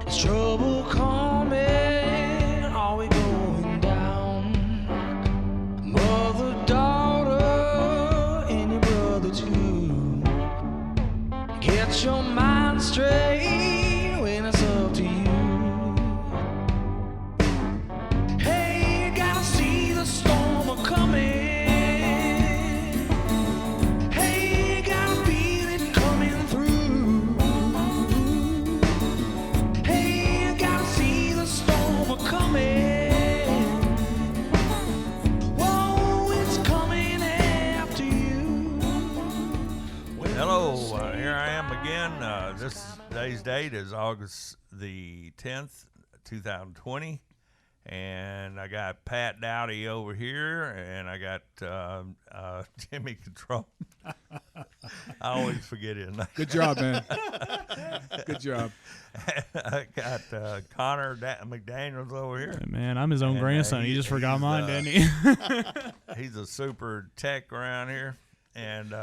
Is trouble coming? Are we going down? Mother, daughter, and your brother too. Get your mind straight when it's up to you. Hey, you gotta see the storm a-coming. Hey, you gotta feel it coming through. Hey, you gotta see the storm a-coming. Whoa, it's coming after you. Hello, here I am again. Today's date is August the 10th, 2020, and I got Pat Dowdy over here, and I got Jimmy Control. I always forget his name. Good job, man. Good job. I got Connor McDaniels over here. Man, I'm his own And, grandson. He just forgot mine, didn't he? He's a super tech around here. And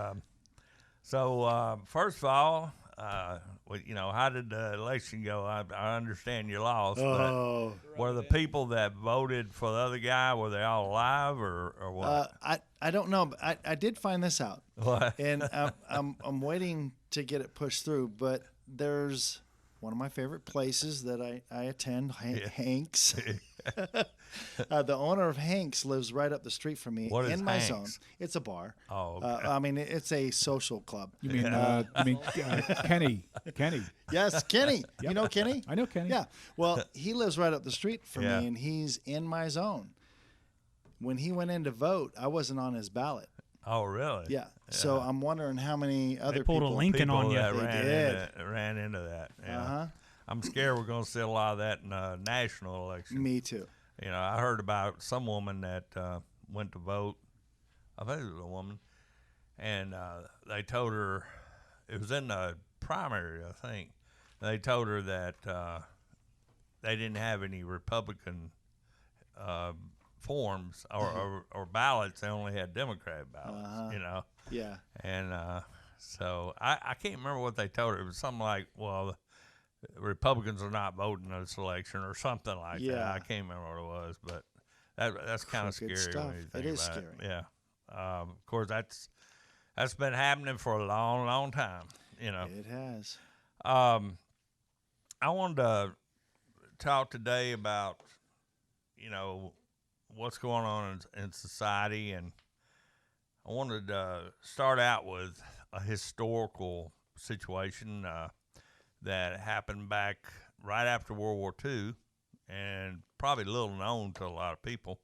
so first of all, how did the election go? I understand you lost, but were the people that voted for the other guy, were they all alive or what? I don't know, but I did find this out. What? And I'm waiting to get it pushed through, but there's one of my favorite places that I attend, Hank's. The owner of Hank's lives right up the street from me What is in my Hank's? zone. It's a bar. Oh, okay. I mean, it's a social club. You mean Kenny? Kenny. Yes, Kenny. You know Kenny? I know Kenny. Yeah. Well, he lives right up the street from Yeah. me, and he's in my zone. When he went in to vote, I wasn't on his ballot. Oh, really? Yeah. So I'm wondering how many other pulled a people. Lincoln on you. That They ran into that. Yeah. Uh-huh. I'm scared we're going to see a lot of that in the national election. Me too. You know, I heard about some woman that went to vote. I think it was a woman, and they told her it was in the primary. I think they told her that they didn't have any Republican forms or ballots. They only had Democrat ballots. You know, Yeah. and so I can't remember what they told her. It was something like, well, Republicans are not voting in this election or something like that. Yeah. I can't remember what it was, but that's kind of Crooked scary stuff. when you think It is about scary. it. Yeah. Of course, that's been happening for a long, long time. You know. It has. I wanted to talk today about, what's going on in society, and I wanted to start out with a historical situation that happened back right after World War II, and probably little known to a lot of people.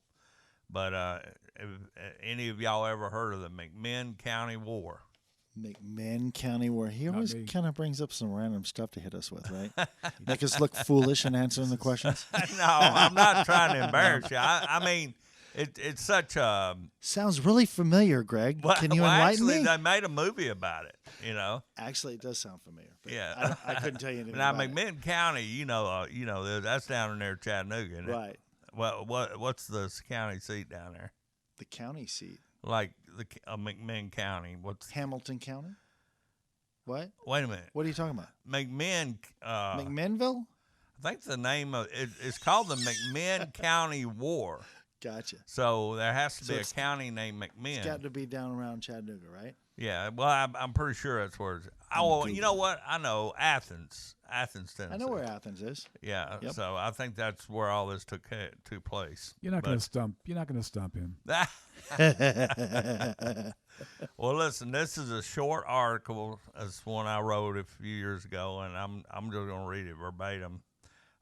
But if any of y'all ever heard of the McMinn County War? McMinn County War. He Not always me. kind of brings up some random stuff to hit us with, right? Make us look foolish in answering the questions. No, I'm not trying to embarrass you. I mean, it's such a... Sounds really familiar, Greg. Can you well, enlighten actually, me? they made a movie about it, Actually, it does sound familiar. But Yeah. I couldn't tell you anything Now, about it. McMinn County, that's down in there, Chattanooga, isn't it? Right. What's the county seat down there? The county seat. Like McMinn County. What's Hamilton County? What? Wait a minute. What are you talking about? McMinn. McMinnville? I think the name of it's called the McMinn County War. Gotcha. So there has to So be a it's- county named McMinn. It's got to be down around Chattanooga, right? Yeah. Well, I'm pretty sure that's where it's. Oh, you know what? I know Athens, Tennessee. I know where Athens is. Yeah. Yep. So I think that's where all this took place. You're not going to stump. You're not going to stump him. Well, listen, this is a short article. It's one I wrote a few years ago, and I'm just going to read it verbatim.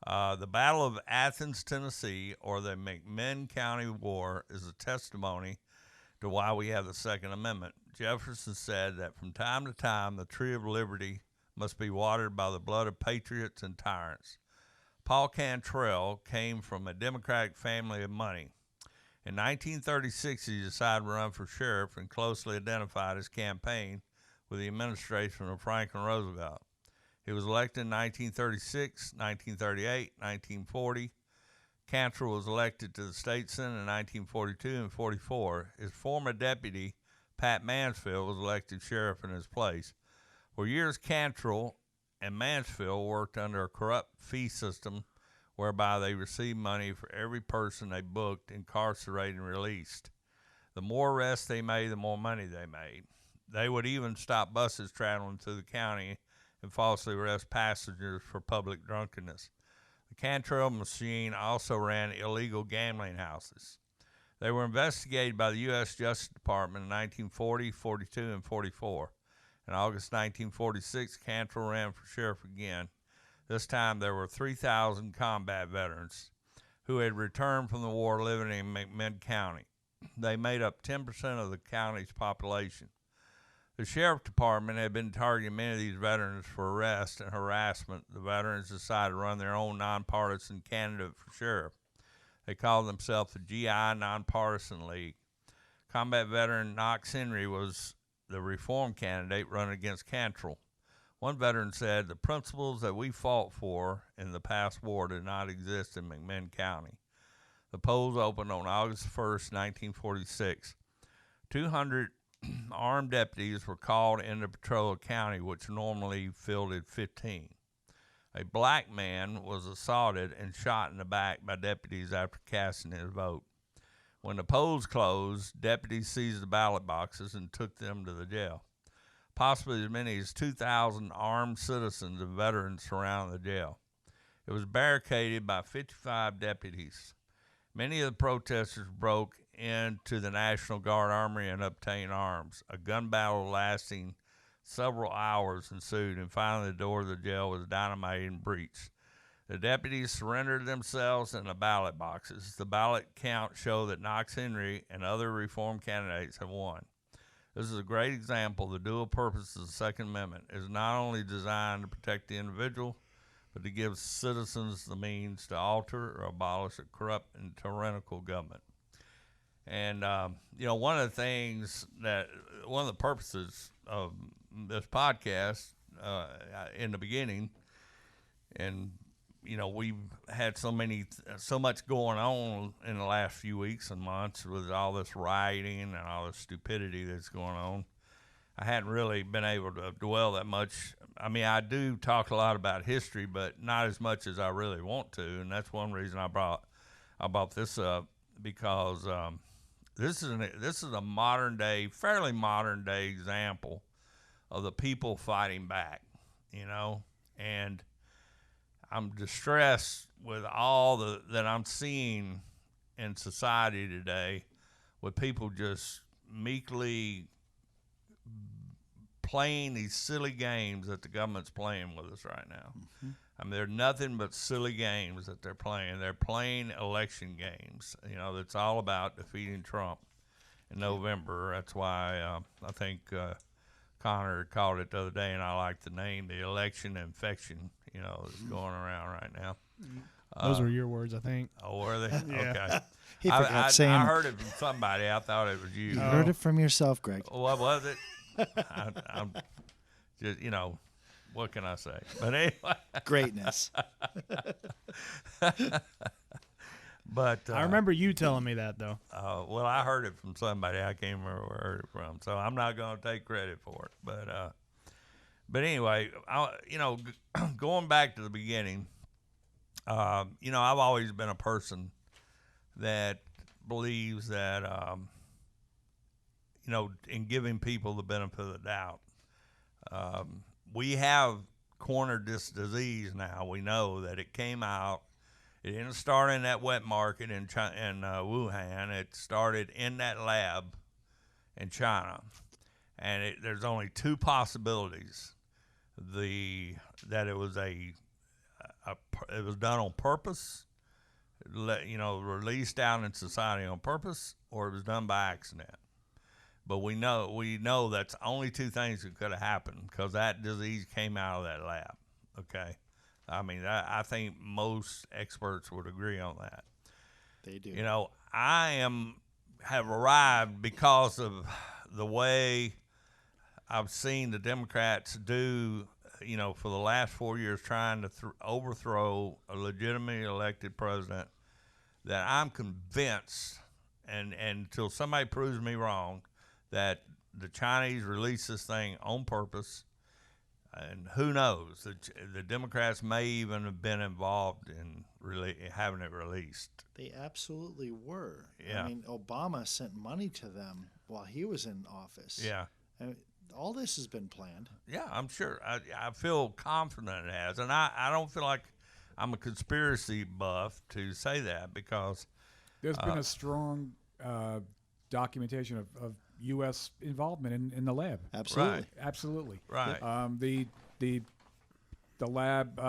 The Battle of Athens, Tennessee, or the McMinn County War, is a testimony to why we have the Second Amendment. Jefferson said that from time to time, the tree of liberty must be watered by the blood of patriots and tyrants. Paul Cantrell came from a Democratic family of money. In 1936, he decided to run for sheriff and closely identified his campaign with the administration of Franklin Roosevelt. He was elected in 1936, 1938, 1940. Cantrell was elected to the state senate in 1942 and 44. His former deputy, Pat Mansfield, was elected sheriff in his place. For years, Cantrell and Mansfield worked under a corrupt fee system whereby they received money for every person they booked, incarcerated, and released. The more arrests they made, the more money they made. They would even stop buses traveling through the county and falsely arrest passengers for public drunkenness. The Cantrell machine also ran illegal gambling houses. They were investigated by the U.S. Justice Department in 1940, 42, and 44. In August 1946, Cantrell ran for sheriff again. This time there were 3,000 combat veterans who had returned from the war living in McMinn County. They made up 10% of the county's population. The sheriff department had been targeting many of these veterans for arrest and harassment. The veterans decided to run their own nonpartisan candidate for sheriff. They called themselves the GI Nonpartisan League. Combat veteran Knox Henry was the reform candidate running against Cantrell. One veteran said, "The principles that we fought for in the past war did not exist in McMinn County." The polls opened on August 1st, 1946. 200 armed deputies were called in to patrol a county which normally fielded 15. A black man was assaulted and shot in the back by deputies after casting his vote. When the polls closed, deputies seized the ballot boxes and took them to the jail. Possibly as many as 2,000 armed citizens and veterans surrounded the jail. It was barricaded by 55 deputies. Many of the protesters broke into the National Guard Armory and obtained arms. A gun battle lasting several hours ensued, and finally the door of the jail was dynamited and breached. The deputies surrendered themselves and the ballot boxes. The ballot count showed that Knox Henry and other reform candidates have won. This is a great example of the dual purpose of the Second Amendment. It is not only designed to protect the individual, but to give citizens the means to alter or abolish a corrupt and tyrannical government. And, one of the purposes of this podcast in the beginning, and, we've had so much going on in the last few weeks and months with all this rioting and all this stupidity that's going on. I hadn't really been able to dwell that much. I mean, I do talk a lot about history, but not as much as I really want to, and that's one reason I brought this up, because this is a modern day, fairly modern day example of the people fighting back, and I'm distressed with all that I'm seeing in society today, with people just meekly playing these silly games that the government's playing with us right now. Mm-hmm. I mean, they're nothing but silly games that they're playing. They're playing election games. That's all about defeating Trump in November. That's why I think Connor called it the other day, and I like the name, the election infection, that's going around right now. Those were your words, I think. Oh, were they? Yeah. Okay. He forgot saying. I heard it from somebody. I thought it was you. You heard it from yourself, Greg. What was it? I'm just, what can I say? But anyway. Greatness. But I remember you telling me that, though. well, I heard it from somebody. I can't remember where I heard it from, so I'm not going to take credit for it. But anyway, going back to the beginning, I've always been a person that believes that, in giving people the benefit of the doubt. We have cornered this disease now. We know that it came out. It didn't start in that wet market in Wuhan. It started in that lab in China. And there's only two possibilities. That it was it was done on purpose, released out in society on purpose, or it was done by accident. But we know that's only two things that could have happened, because that disease came out of that lab. Okay, I mean, I think most experts would agree on that. They do. I have arrived because of the way I've seen the Democrats do, for the last 4 years, trying to overthrow a legitimately elected president, that I'm convinced, and until somebody proves me wrong, that the Chinese released this thing on purpose. And who knows? The Democrats may even have been involved in having it released. They absolutely were. Yeah. I mean, Obama sent money to them while he was in office. Yeah. And all this has been planned. Yeah, I'm sure. I feel confident it has. And I don't feel like I'm a conspiracy buff to say that because There's been a strong documentation of U.S. involvement in the lab. Absolutely. Right. Absolutely. Right. The lab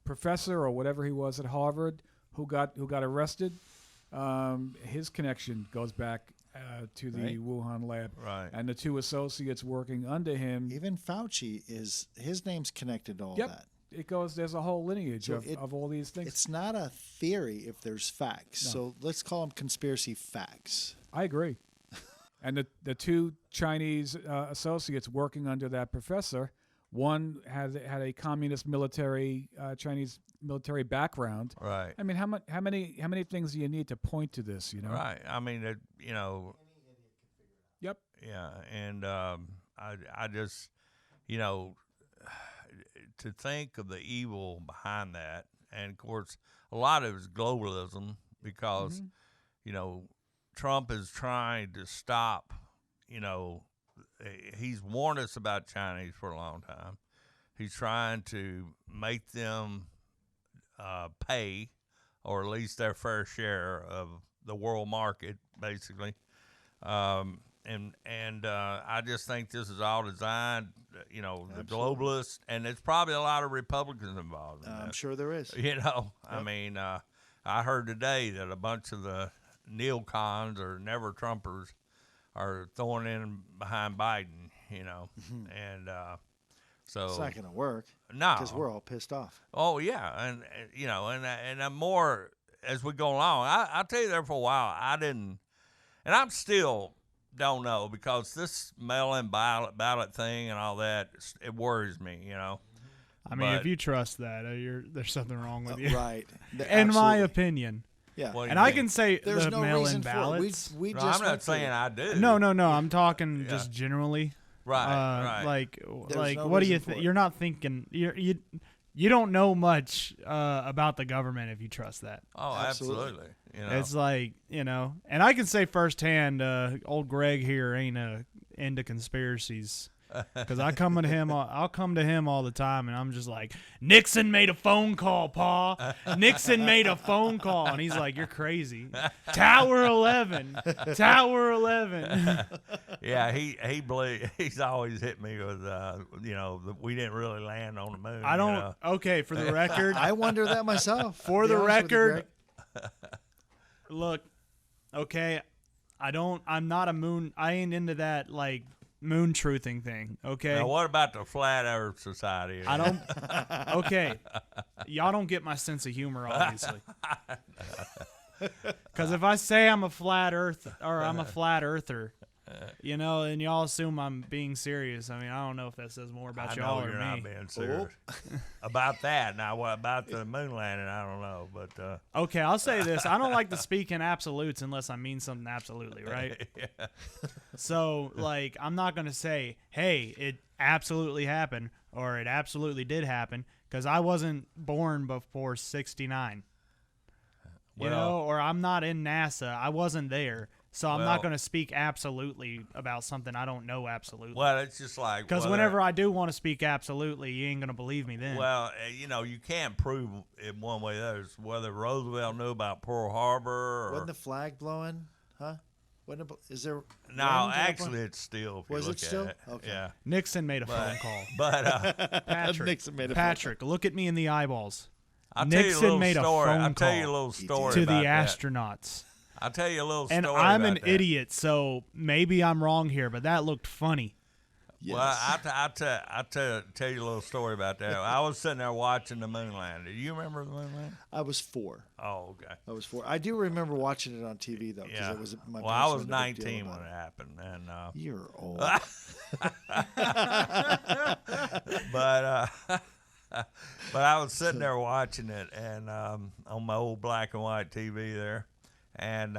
professor or whatever he was at Harvard who got arrested, his connection goes back to the Right. Wuhan lab. Right. And the two associates working under him. Even Fauci his name's connected to all Yep. that. It goes. There's a whole lineage So of all these things. It's not a theory if there's facts. No. So let's call them conspiracy facts. I agree. And the two Chinese associates working under that professor, one had a communist military, Chinese military background. Right. I mean, how many things do you need to point to this? You know. Right. I mean, Yep. Yeah. And I just, to think of the evil behind that, and of course, a lot of it is globalism because, Trump is trying to stop, he's warned us about Chinese for a long time. He's trying to make them pay, or at least their fair share of the world market, basically. And I just think this is all designed, the globalists, and it's probably a lot of Republicans involved in I'm this. sure there is. I mean, I heard today that a bunch of the neocons or never Trumpers are throwing in behind Biden, and so It's not going to work. no, Because we're all pissed off. Oh yeah, and I'm more as we go along. I'll tell you there for a while I didn't, and I'm still don't know because this mail-in ballot thing and all that it worries me. I mean, if you trust that, there's something wrong with you. Right. In my Absolutely. opinion. Yeah. What do you And I think? can say There's the no mail-in reason for it. ballots. We No, just I'm not saying I do. No, I'm talking Yeah. just generally. Right. Like no what do you reason for think? it. You're not thinking. You don't know much about the government if you trust that. Oh, absolutely. It's like, and I can say firsthand, old Greg here ain't into conspiracies. Because I'll come to him all the time, and I'm just like, Nixon made a phone call, Pa. Nixon made a phone call, and he's like, you're crazy. Tower 11. Yeah, he's always hit me with we didn't really land on the moon. I don't. Okay, for the record, I wonder that myself. for to the be honest with you, record, Greg. look, okay, I'm not a moon. I ain't into that like moon truthing thing. Okay. Now, what about the Flat Earth Society? I don't. Okay, y'all don't get my sense of humor, obviously. Because if I say I'm a flat earther, and y'all assume I'm being serious. I mean, I don't know if that says more about I y'all know or you're me. not being serious about that. Now, what about the moon landing? I don't know, but Okay, I'll say this: I don't like to speak in absolutes unless I mean something absolutely, right? yeah. So, like, I'm not gonna say, "Hey, it absolutely happened," or "It absolutely did happen," because I wasn't born before '69. Or I'm not in NASA. I wasn't there. So I'm not going to speak absolutely about something I don't know absolutely. Well, it's just like Because whenever I do want to speak absolutely, you ain't going to believe me then. Well, you can't prove it one way or the other whether Roosevelt knew about Pearl Harbor or Wasn't the flag blowing? Huh? Is there? no. rain Actually, blowing? it's still. If Was you it look still? At it. Okay. Yeah, Nixon made a phone call. but Patrick, Nixon made a phone Patrick, look at me in the eyeballs. I'll tell you a Nixon little made a story. phone I'll tell you a call little story to the about that. astronauts. I'll tell you a little story And I'm an about that. idiot, so maybe I'm wrong here, but that looked funny. Yes. Well, I'll tell you a little story about that. I was sitting there watching the moon landing. Do you remember the moon landing? I was 4. Oh, okay. I was 4. I do remember watching it on TV though, because Yeah. it was my. Well, I parents was made a big deal 19 about when it happened, and You're old. but I was sitting there watching it, and on my old black and white TV there, and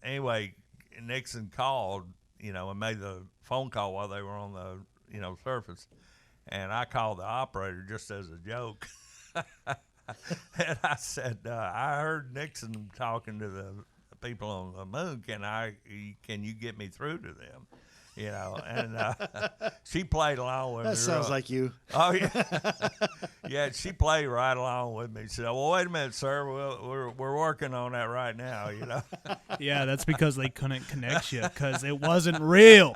anyway, Nixon called, and made the phone call while they were on the surface, And I called the operator just as a joke. And I said, I heard Nixon talking to the people on the moon. Can you get me through to them? You know, and she played along with me. That sounds like you. Oh yeah, yeah. She played right along with me. She said, "Well, wait a minute, sir. We're working on that right now." You know. Yeah, that's because they couldn't connect you because it wasn't real.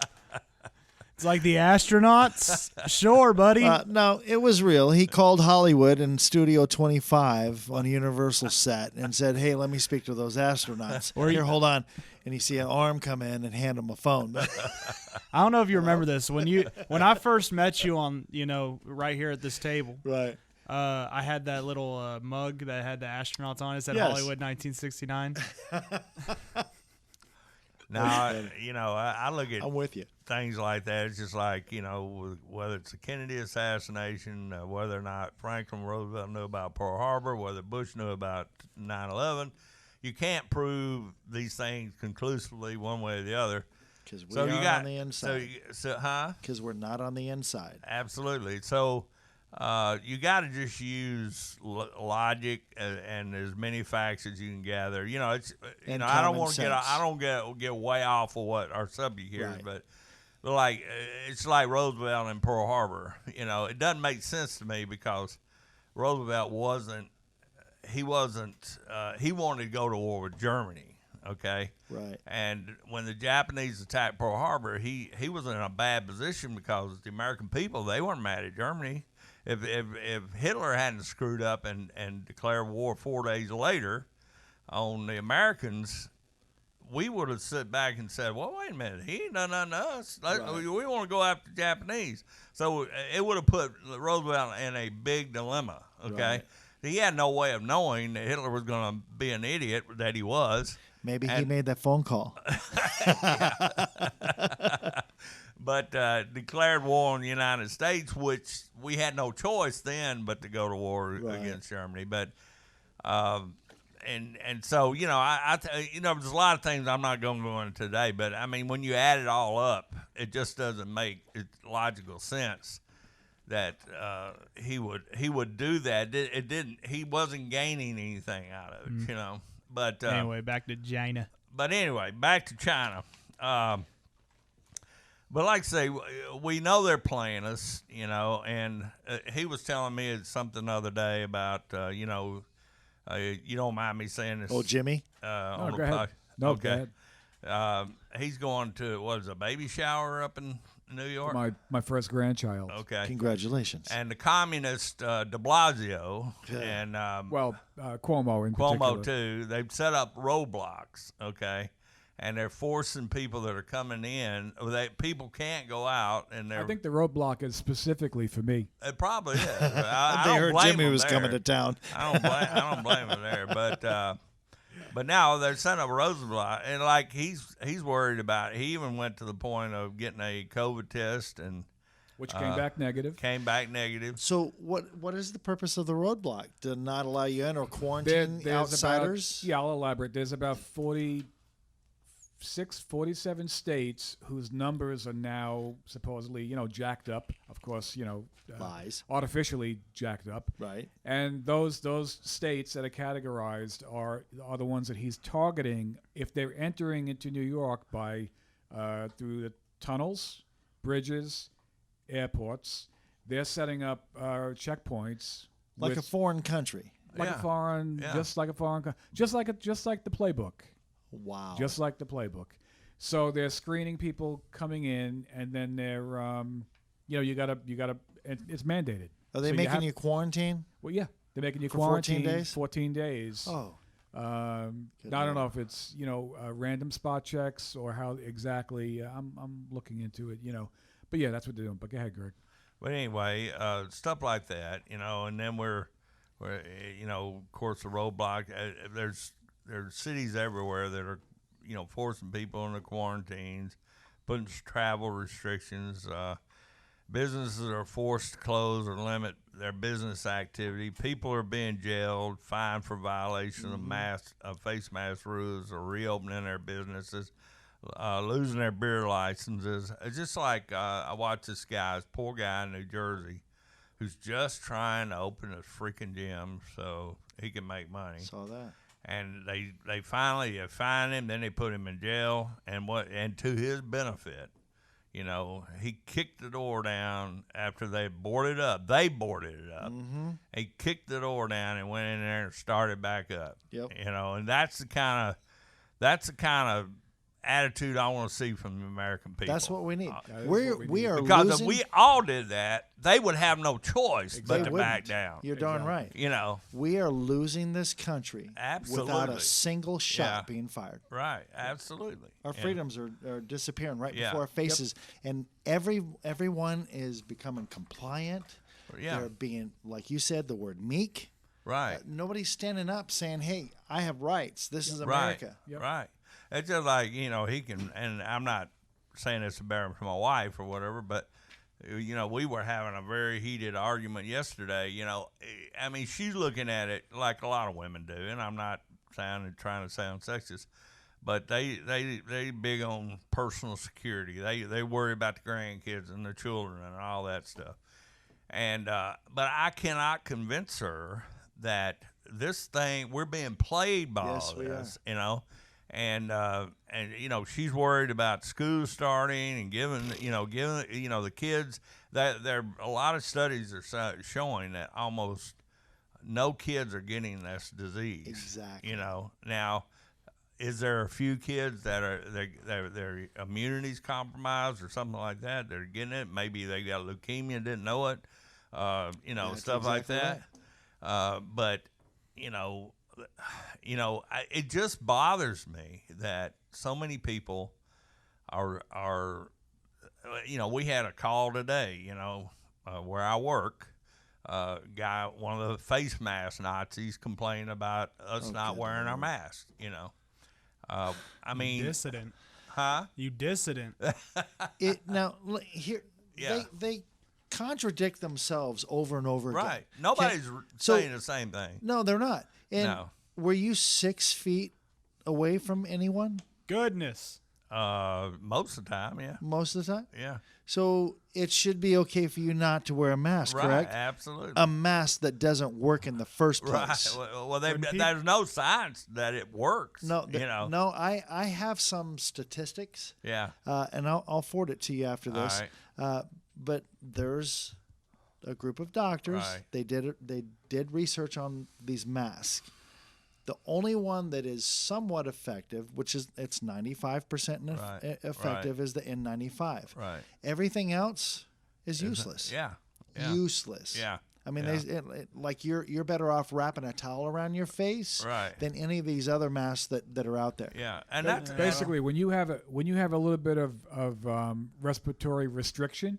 It's like the astronauts. Sure, buddy. No, it was real. He called Hollywood in Studio 25 on a Universal set and said, "Hey, let me speak to those astronauts." Here, hold on. And you see an arm come in and hand him a phone. I don't know if you remember this when I first met you on right here at this table. Right. I had that little mug that had the astronauts on it. It said Yes. Hollywood 1969. Now, I look at I'm with you. things like that. It's just like, whether it's the Kennedy assassination, whether or not Franklin Roosevelt knew about Pearl Harbor, whether Bush knew about 9/11, you can't prove these things conclusively one way or the other. Because we are on the inside. Huh? Because we're not on the inside. Absolutely. So you got to just use logic and as many facts as you can gather. It's And I don't common want to sense. get way off of what our subject here is, Right. but like it's like Roosevelt and Pearl Harbor. It doesn't make sense to me because Roosevelt he wanted to go to war with Germany. Okay. Right. And when the Japanese attacked Pearl Harbor, he was in a bad position because the American people, they weren't mad at Germany. If Hitler hadn't screwed up and declared war 4 days later on the Americans, we would have sit back and said, well, wait a minute, he ain't done nothing to us. We want to go after the Japanese. So it would have put Roosevelt in a big dilemma, okay? Right. He had no way of knowing that Hitler was going to be an idiot that he was. Maybe he made that phone call. But declared war on the United States, which we had no choice then but to go to war against Germany. But and so there's a lot of things I'm not going to go into today. But I mean, when you add it all up, it just doesn't make logical sense that he would do that. It didn't. He wasn't gaining anything out of it, But Anyway, back to China. But anyway, back to China. But like I say, we know they're playing us, and he was telling me something the other day about, you don't mind me saying this. Oh, Jimmy? On go the ahead. No, okay. He's going to, a baby shower up in New York? My first grandchild. Okay. Congratulations. And the communist de Blasio and Cuomo in particular. Cuomo too, they've set up roadblocks, okay? And they're forcing people that are coming in. People can't go out, and I think the roadblock is specifically for me. It probably is. I They don't heard blame Jimmy them was there. coming to town. I don't blame him there. But now they're setting up a roadblock, and like he's worried about it. He even went to the point of getting a COVID test, and Which came back negative. So what is the purpose of the roadblock? To not allow you in or quarantine outsiders? I'll elaborate. There's about 47 states whose numbers are now supposedly, jacked up. Of course, Lies. artificially jacked up. Right. And those states that are categorized are the ones that he's targeting if they're entering into New York by through the tunnels, bridges, airports. They're setting up checkpoints Like a foreign country. like a foreign, just like a foreign, just like the playbook. Wow. Just like the playbook. So they're screening people coming in, and then they're, you gotta, and it's mandated. Are they So making you quarantine? Well, yeah, they're making you For quarantine 14 days? 14 days. Oh. I don't know if it's random spot checks or how exactly. I'm looking into it. But yeah, that's what they're doing. But go ahead, Greg. But anyway, stuff like that, and then we're of course, the roadblock. There's cities everywhere that are, forcing people into quarantines, putting travel restrictions. Businesses are forced to close or limit their business activity. People are being jailed, fined for violation of face mask rules, or reopening their businesses. losing their beer licenses. It's just like I watched this poor guy in New Jersey, who's just trying to open a freaking gym so he can make money. Saw that. And they finally fined him, then they put him in jail, and to his benefit, you know, he kicked the door down after they boarded it up. They boarded it up. Mm-hmm. He kicked the door down and went in there and started back up. Yep. You know, and that's the kind of attitude I want to see from the American people. That's what we need. we are because losing. if we all did that, they would have no choice but They to wouldn't. back down. You're darn right. You know, We are losing this country Absolutely. without a single shot Yeah. being fired. right? Absolutely. Our And- freedoms are disappearing right Yeah. before our faces, and everyone is becoming compliant. Yeah. They're being, like you said, the word meek. Right. Nobody's standing up saying, "Hey, I have rights. This is Right. America." Yep. Right. It's just like, you know, he can, and I'm not saying this about my wife or whatever, but, you know, we were having a very heated argument yesterday. You know, I mean, she's looking at it like a lot of women do, and I'm not trying to sound sexist, but they big on personal security. They worry about the grandkids and their children and all that stuff. And but I cannot convince her that this thing, we're being played by Yes, all we this, you know. And you know, she's worried about school starting and giving the kids that there a lot of studies are showing that almost no kids are getting this disease. Exactly. You know, now is there a few kids that are their immunity's compromised or something like that? They're getting it. Maybe they got leukemia, didn't know it. You know, That's stuff like exactly that. But you know, it just bothers me that so many people are. You know, we had a call today. You know, where I work. Guy, one of the face mask Nazis, complaining about us not good wearing our Lord. masks. You know, I mean, Dissident. huh? You dissident. Here, Yeah. they contradict themselves over and over again. Right. Nobody's so- saying the same thing. No, they're not. And No. were you 6 feet away from anyone Goodness. Most of the time, yeah, most of the time? yeah. So it should be okay for you not to wear a mask, Right. correct? Absolutely. A mask that doesn't work in the first right. place. Well, When there's no science that it works. No, you know. no. I have some statistics, Yeah. and I'll forward it to you after All this. right. But there's a group of doctors. Right. They did research on these masks. The only one that is somewhat effective, which is it's 95% Right. effective, is the N95. Right. Everything else is useless. Yeah. Yeah. Useless. Yeah. I mean, Yeah. like you're better off wrapping a towel around your face Right. than any of these other masks that are out there. Yeah. And that's Basically, when you have a little bit of respiratory restriction,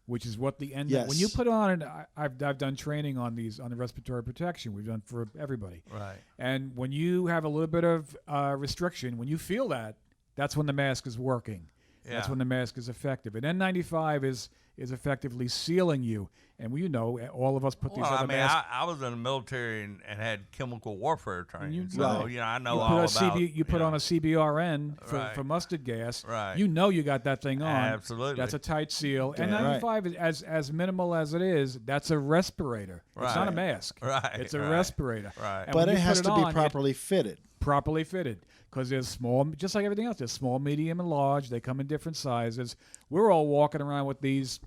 which is what the end. Yes. When you put on, I've done training on the respiratory protection. We've done for everybody. Right. And when you have a little bit of restriction, when you feel that, that's when the mask is working. That's Yeah. when the mask is effective. And N95 is effectively sealing you. And you know, all of us put these Well, other I mean, masks. I was in the military and had chemical warfare training, you- so Right. you know I know You all put, about. you put on know. a CBRN Right. for mustard gas. Right. You know you got that thing on. Absolutely. That's a tight seal. Yeah. N95 is as minimal as it is. That's a respirator. It's not a Right. mask. Right, It's a right. respirator. Right. And But when it you has put to be on, properly fitted. properly fitted, because there's small, just like everything else. There's small, medium, and large. They come in different sizes. We're all walking around with these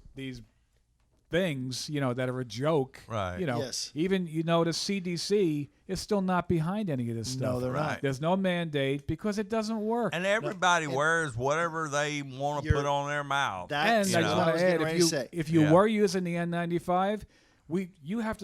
things, you know, that are a joke. Right. You know, Yes. even the CDC is still not behind any of this stuff. No, they're Right. not. There's no mandate because it doesn't work. And everybody wears whatever they want to You're- put on their mouth. And I That's just what want I was to add, getting ready to say. if you Yeah. were using the N95, you have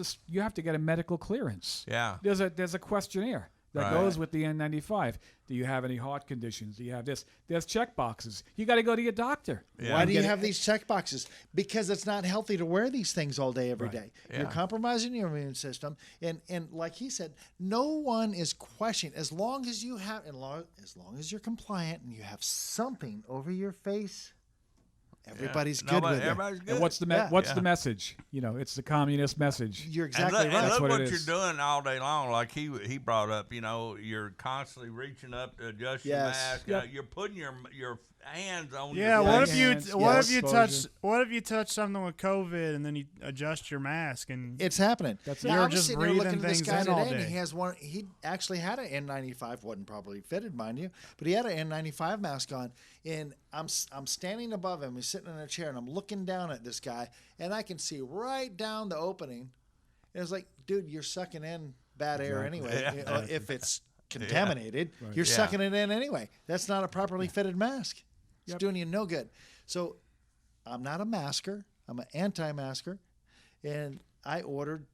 to get a medical clearance. Yeah. There's a questionnaire that Right. goes with the N95. Do you have any heart conditions? Do you have this? There's check boxes. You got to go to your doctor. Yeah. Why do you Get it- have these check boxes? Because it's not healthy to wear these things all day, every day. You're Yeah. compromising your immune system, and like he said, no one is questioning as long as you have, as long as you're compliant and you have something over your face. Everybody's good Nobody- with it. everybody's good. And what's the Yeah. what's the message? It's the communist message. You're And exactly look, and right. That's look what what it you're is. doing all day long. Like he brought up, you're constantly reaching up to adjust your Yes. mask. Yep. You're putting your hands on Yeah, your what face. if you hands, what yes. if you Exposure. touch something with COVID and then you adjust your mask and It's happening. That's it. Now, You're I was just sitting there breathing looking at this things guy in all today, and day. he has one. He actually had an N95, wasn't probably fitted, mind you, but he had an N95 mask on. And I'm standing above him. He's sitting in a chair, and I'm looking down at this guy, and I can see right down the opening. And it's like, dude, you're sucking in bad air anyway. Yeah. If it's contaminated, Right. you're Yeah. sucking it in anyway. That's not a properly fitted mask. It's Yep. doing you no good. So I'm not a masker. I'm an anti-masker. And I ordered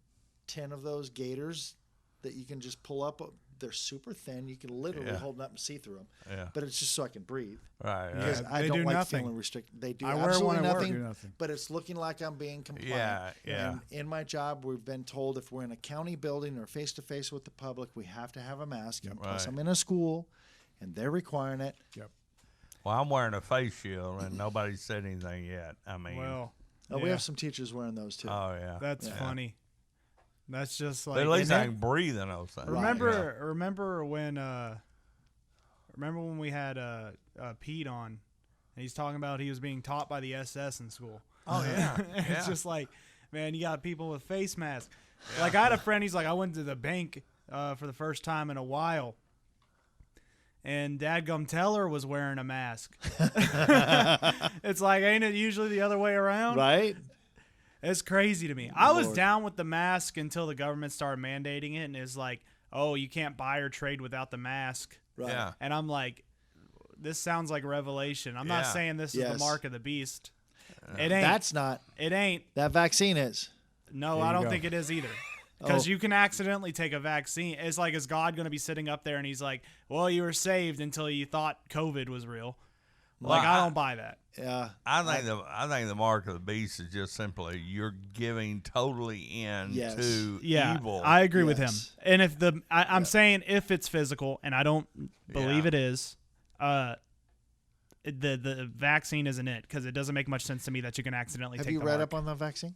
10 of those gaiters that you can just pull up. They're super thin. You can literally Yeah. hold them up and see through them. Yeah. But it's just so I can breathe. Right. Because right. I they don't do like nothing. feeling restricted. They do I wear absolutely one at work. nothing, Do nothing. but it's looking like I'm being compliant. Yeah, yeah. And in my job, we've been told if we're in a county building or face-to-face with the public, we have to have a mask. And plus, Right. I'm in a school, and they're requiring it. Well, I'm wearing a face shield, and nobody said anything yet. I mean, well, We yeah, have some teachers wearing those, too. oh yeah. that's Yeah. funny. That's just like But at least and I then- can breathe in those things. remember when we had Pete on, and he's talking about he was being taught by the SS in school. Oh yeah. It's Yeah. just like, man, you got people with face masks. Like I had a friend, he's like, I went to the bank for the first time in a while, and Dadgum Teller was wearing a mask. It's like, ain't it usually the other way around? Right? It's crazy to me. I was Lord. down with the mask until the government started mandating it, and it's like, oh, you can't buy or trade without the mask. Right. Yeah. And I'm like, this sounds like revelation. I'm not Yeah. saying this is the Yes. mark of the beast. It ain't. That's not. It ain't. That vaccine is. No, There I you don't go. think it is either. Because Oh. you can accidentally take a vaccine. It's like, is God going to be sitting up there and he's like, well, you were saved until you thought COVID was real? Like, Well, I I- don't buy that. Yeah. I think the mark of the beast is just simply you're giving totally in Yes. to Yeah, evil. I agree with him. Yes. And if I'm saying if it's physical, and I don't believe Yeah. it is, the vaccine isn't it, because it doesn't make much sense to me that you can accidentally Have take you the read mark. up on the vaccine?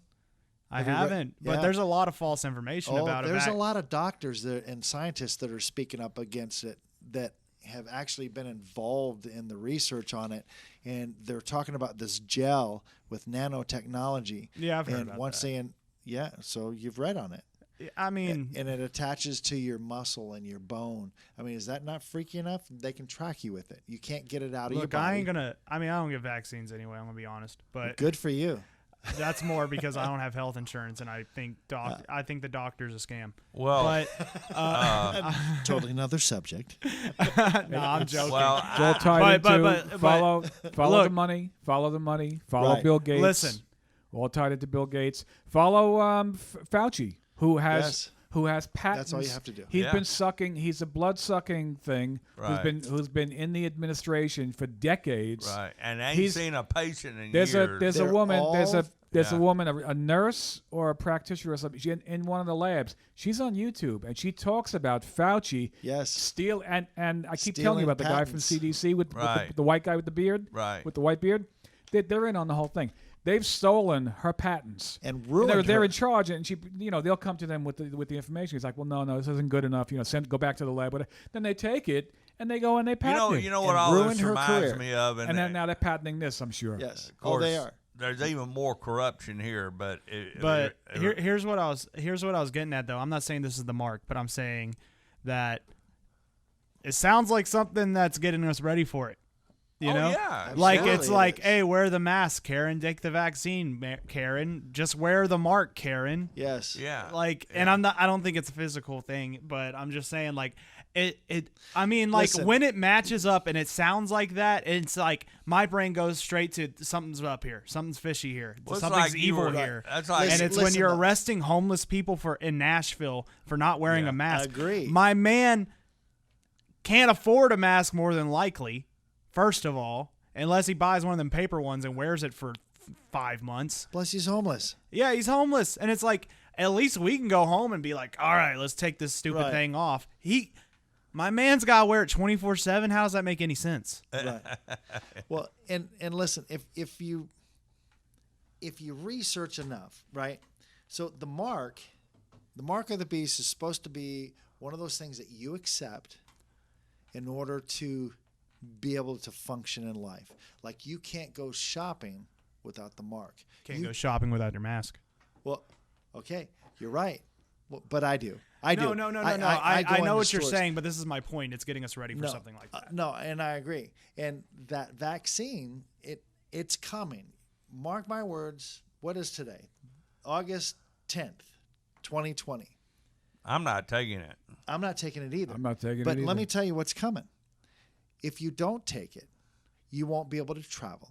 I have you read- haven't, but Yeah. there's a lot of false information about it. There's a lot of doctors and scientists that are speaking up against it that have actually been involved in the research on it, and they're talking about this gel with nanotechnology. Yeah, I've heard and about once that. saying, yeah, so you've read on it. I mean, And it attaches to your muscle and your bone. I mean, is that not freaky enough? They can track you with it. You can't get it out of your look, body. I ain't gonna. I mean, I don't get vaccines anyway. I'm gonna be honest, but Good for you. that's more because I don't have health insurance, and I think I think the doctor's a scam. well, But Totally another subject. no, I'm joking. well, It's all tied But- into but- follow look. the money, follow Right. Bill Gates. Listen. all tied into Bill Gates. Follow Fauci, who has patents. That's all you have to do. He's Yeah. been sucking. He's a blood sucking thing Right. who's been in the administration for decades. right, and I ain't He's- seen a patient in There's years. a They're woman there's all- a Yeah. woman, a nurse or a practitioner or something. She in one of the labs. She's on YouTube and she talks about Fauci. Yes. Steal and I keep telling Stealing you about the guy from patents. CDC with Right. the white guy with the beard. Right. With the white beard. They're in on the whole thing. They've stolen her patents. And ruined they're her. in charge, and she, they'll come to them with the information. He's like, well, no, this isn't good enough. Go back to the lab. Whatever. Then they take it and they go and they patent it. You know what and all this ruined her reminds career. me of, and then now they're patenting this. I'm sure. Yes. of course, they are. There's even more corruption here, but here's what I was getting at though. I'm not saying this is the mark, but I'm saying that it sounds like something that's getting us ready for it. You Oh, know, yeah, like absolutely it's it like, is. hey, wear the mask, Karen. Take the vaccine, Karen. Just wear the mark, Karen. Yes. yeah, Like, and I don't think it's a physical thing, but I'm just saying, like, I mean, like, Listen. when it matches up and it sounds like that, it's like my brain goes straight to something's up here, something's fishy here, Well, it's something's like you evil were- here. That's like And Listen, it's when listen, you're though. arresting homeless people in Nashville for not wearing Yeah. a mask. Agree. My man can't afford a mask more than likely, first of all, unless he buys one of them paper ones and wears it for 5 months. Plus, he's homeless. Yeah, he's homeless. And it's like, at least we can go home and be like, all right, let's take this stupid Right. thing off. My man's got to wear it 24/7. How does that make any sense? Right. Well, and listen, if you if you research enough, right? So the mark of the beast is supposed to be one of those things that you accept in order to be able to function in life. Like you can't go shopping without the mark. Can't go shopping without your mask. Well, okay, you're right. Well, but I do. I do. No. go I know into what you're stores. saying, but this is my point. It's getting us ready for something like that. No, and I agree. And that vaccine, it's coming. Mark my words. What is today? August 10th, 2020. I'm not taking it. I'm not taking it either. I'm not taking it But either. let me tell you what's coming. If you don't take it, you won't be able to travel.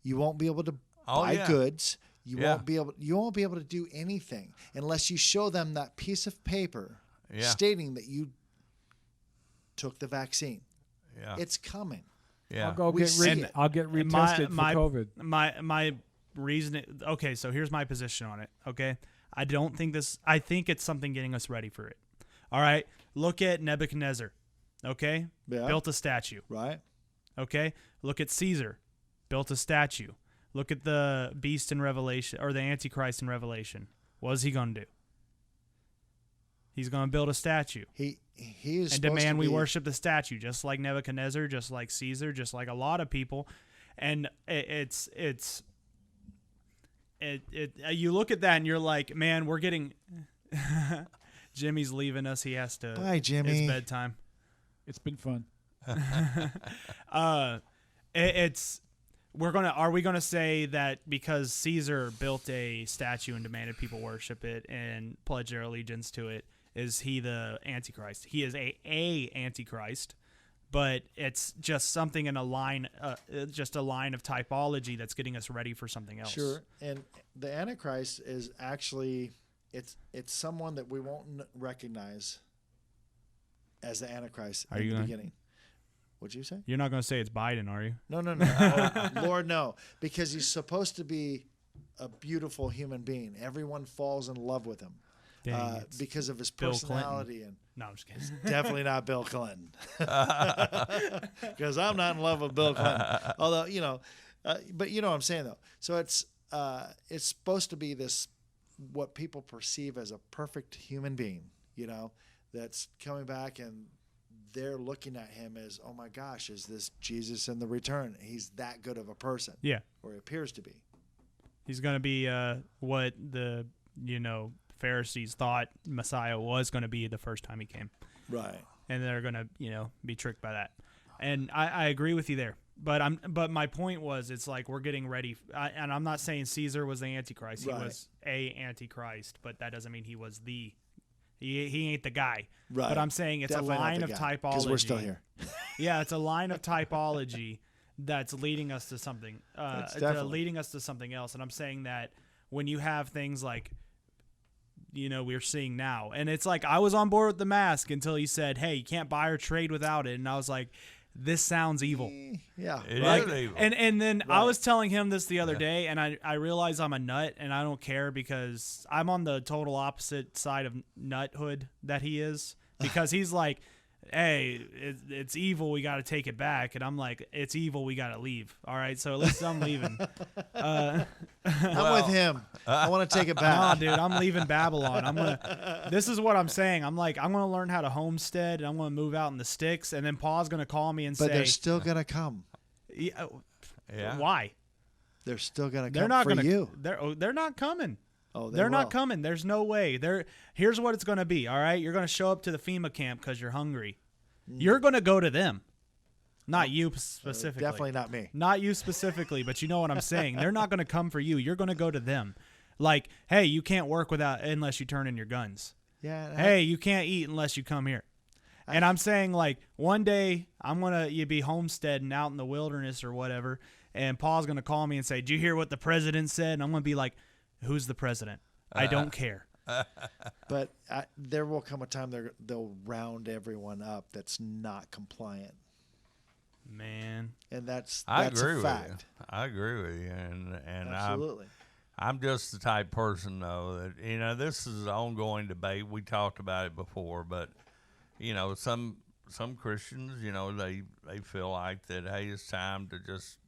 You won't be able to buy goods. You won't be able to do anything unless you show them that piece of paper stating that you took the vaccine. Yeah. It's coming. Yeah. I'll go We get see re- it. I'll get retested for COVID. My reason. Okay, so here's my position on it. Okay, I don't think this. I think it's something getting us ready for it. All right, look at Nebuchadnezzar. Okay, Yeah. built a statue. Right? Okay, look at Caesar, built a statue. Look at the beast in Revelation, or the Antichrist in Revelation. What is he going to do? He's going to build a statue He is and supposed demand to we be, worship the statue, just like Nebuchadnezzar, just like Caesar, just like a lot of people. And you look at that and you're like, man, we're getting. Jimmy's leaving us. He has to. Bye, Jimmy. It's bedtime. It's been fun. Are we gonna say that because Caesar built a statue and demanded people worship it and pledge their allegiance to it, is he the Antichrist? He is a Antichrist, but it's just something in a line, just a line of typology that's getting us ready for something else. Sure. And the Antichrist is actually it's someone that we won't recognize as the Antichrist in the beginning. What'd you say? You're not gonna say it's Biden, are you? No. Oh, Lord, no. Because he's supposed to be a beautiful human being. Everyone falls in love with him Dang, it's because of his Bill personality. And No, I'm just kidding. definitely not Bill Clinton. Because I'm not in love with Bill Clinton. Although, but you know what I'm saying, though. So it's supposed to be this, what people perceive as a perfect human being, that's coming back, and they're looking at him as, oh my gosh, is this Jesus in the return? He's that good of a person. Yeah. Or he appears to be. He's going to be what the, Pharisees thought Messiah was going to be the first time he came. Right. And they're going to, be tricked by that. And I agree with you there. But my point was, it's like we're getting ready. And I'm not saying Caesar was the Antichrist. He was a Antichrist, but that doesn't mean he was the. He ain't the guy. Right. But I'm saying it's Definitely a line of typology. Because we're still here. Yeah, it's a line of typology that's leading us to something. Leading us to something else. And I'm saying that when you have things like, we're seeing now, and it's like I was on board with the mask until he said, "Hey, you can't buy or trade without it," and I was like, "This sounds evil." Yeah. It right. is evil. And then I was telling him this the other day, and I realized I'm a nut, and I don't care because I'm on the total opposite side of nuthood that he is, because he's like, hey, it's evil, we got to take it back, and I'm like, it's evil, we got to leave. All right, so at least I'm leaving. I'm with him. I want to take it back. Nah, dude, I'm leaving Babylon. This is what I'm saying. I'm like, I'm gonna learn how to homestead, and I'm gonna move out in the sticks, and then Paul's gonna call me and But say, they're still going to come. Yeah, Yeah. why? They're still going to They're come not for gonna. you. They're not coming. Oh, They're will. not coming. There's no way. Here's what it's going to be, all right? You're going to show up to the FEMA camp because you're hungry. You're going to go to them. Not you specifically. Definitely not me. Not you specifically, but you know what I'm saying. They're not going to come for you. You're going to go to them. Like, hey, you can't work unless you turn in your guns. Yeah. Hey, you can't eat unless you come here. And I'm saying, like, one day I'm going to be homesteading out in the wilderness or whatever, and Paul's going to call me and say, "Did you hear what the president said?" And I'm going to be like, "Who's the president? I don't care." But there will come a time they'll round everyone up that's not compliant. Man. And that's I agree a with fact. you. I agree with you, and Absolutely. I'm just the type of person though that this is an ongoing debate. We talked about it before, but some Christians, they feel like that. Hey, it's time to just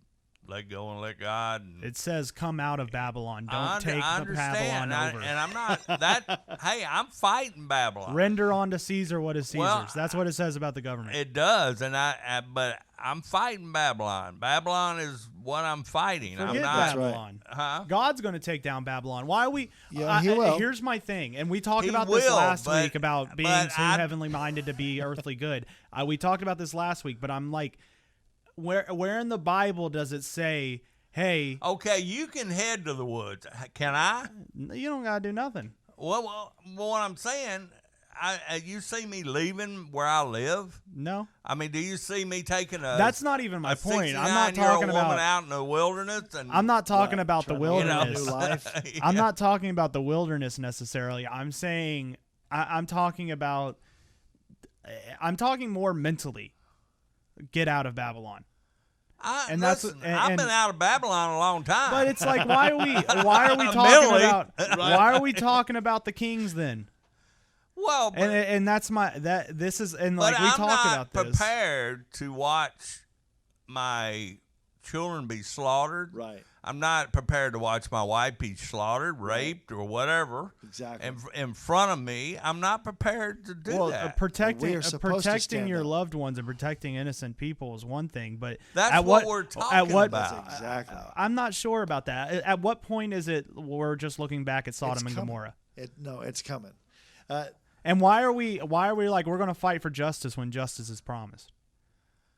let go and let God. And It says, "Come out of Babylon. I Don't take I the Babylon understand, over." and I'm not that. Hey, I'm fighting Babylon. Render unto Caesar what is Caesar's. Well, That's what it says about the government. It does, and but I'm fighting Babylon. Babylon is what I'm fighting. I'm Forget not. That's right. Babylon. Huh? God's going to take down Babylon. Why are we? Yeah, he will. Here's my thing, and we talked He about this will, last but- week about being but too I- heavenly minded to be earthly good. We talked about this last week, but I'm like, where in the Bible does it say, "Hey, Okay, you can head to the woods. Can I? you don't got to do nothing"? Well, what I'm saying, you see me leaving where I live. No, I mean, do you see me taking a? that's not even my a point. I'm not 69-year-old talking woman about. out in the wilderness, and I'm not talking Right, about the trying to live a wilderness. new life. I'm not talking about the wilderness necessarily. I'm saying I'm talking about. I'm talking more mentally. Get out of Babylon. And that's- Listen, and- I've and- been out of Babylon a long time. But it's like, why are we talking Mentally. about? Why are we talking about the kings then? well, but, And that's this is and but like we I'm talk not about this. prepared to watch my children be slaughtered. Right. I'm not prepared to watch my wife be slaughtered, raped, or whatever. Exactly. In front of me, I'm not prepared to do Well, that. We are supposed to protecting stand your up. loved ones and protecting innocent people is one thing, but That's at what we're talking at what, about. That's exactly. I'm not sure about that. At what point is it we're just looking back at Sodom It's and coming. Gomorrah? No, it's coming. And why are we like we're going to fight for justice when justice is promised?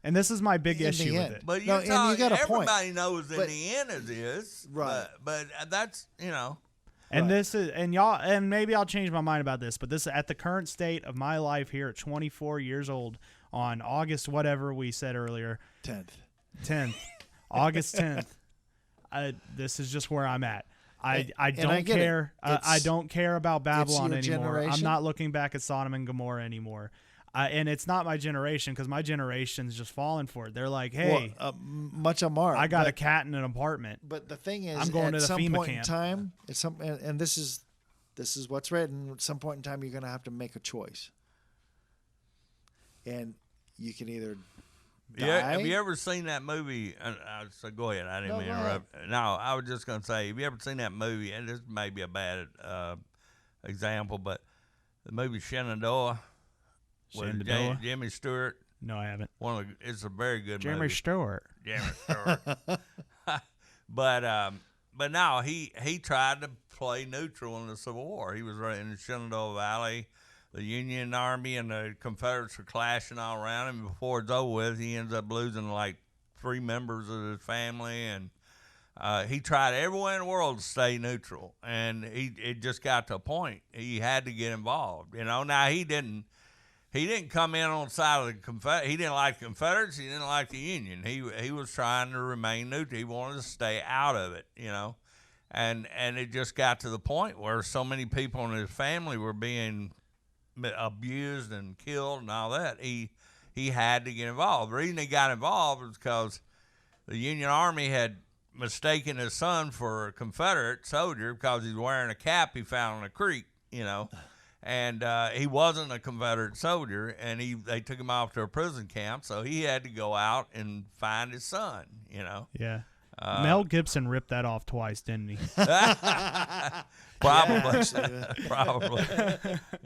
And this is my big In the issue with end. it. But No, you're and you talking, got a point. everybody knows in But- the end it is. Right. But that's, And Right. this is and y'all and maybe I'll change my mind about this, but this at the current state of my life here at 24 years old on August whatever we said earlier, 10th, August 10th. This is just where I'm at. I I don't get it. care. I It's- don't care about Babylon your anymore. I'm generation. not looking back at Sodom and Gomorrah anymore. And it's not my generation because my generation's just falling for it. They're like, hey, much of Mark. I got but, a cat in an apartment. But the thing is, I'm going at to the some FEMA point camp. in time, and this is what's written. At some point in time, you're going to have to make a choice, and you can either die. Yeah, have you ever seen that movie? So go ahead. I didn't No, mean to go interrupt. No, I was just going to say, have you ever seen that movie? And this may be a bad example, but the movie Shenandoah with Shenandoah? Jimmy Stewart. No, I haven't. It's a very good Jeremy movie. Stewart. Jimmy Stewart. But no, he tried to play neutral in the Civil War. He was right in the Shenandoah Valley. The Union Army and the Confederates were clashing all around him. Before it's over with, he ends up losing like 3 members of his family, and he tried everywhere in the world to stay neutral. And it just got to a point he had to get involved. Now he didn't come in on the side of the Confederates. He didn't like the Confederates. He didn't like the Union. He was trying to remain neutral. He wanted to stay out of it, And it just got to the point where so many people in his family were being abused and killed and all that. He had to get involved. The reason he got involved was because the Union Army had mistaken his son for a Confederate soldier because he's wearing a cap he found in a creek, And he wasn't a Confederate soldier, and they took him off to a prison camp, so he had to go out and find his son, Yeah. Mel Gibson ripped that off twice, didn't he? Probably. Yeah, Probably.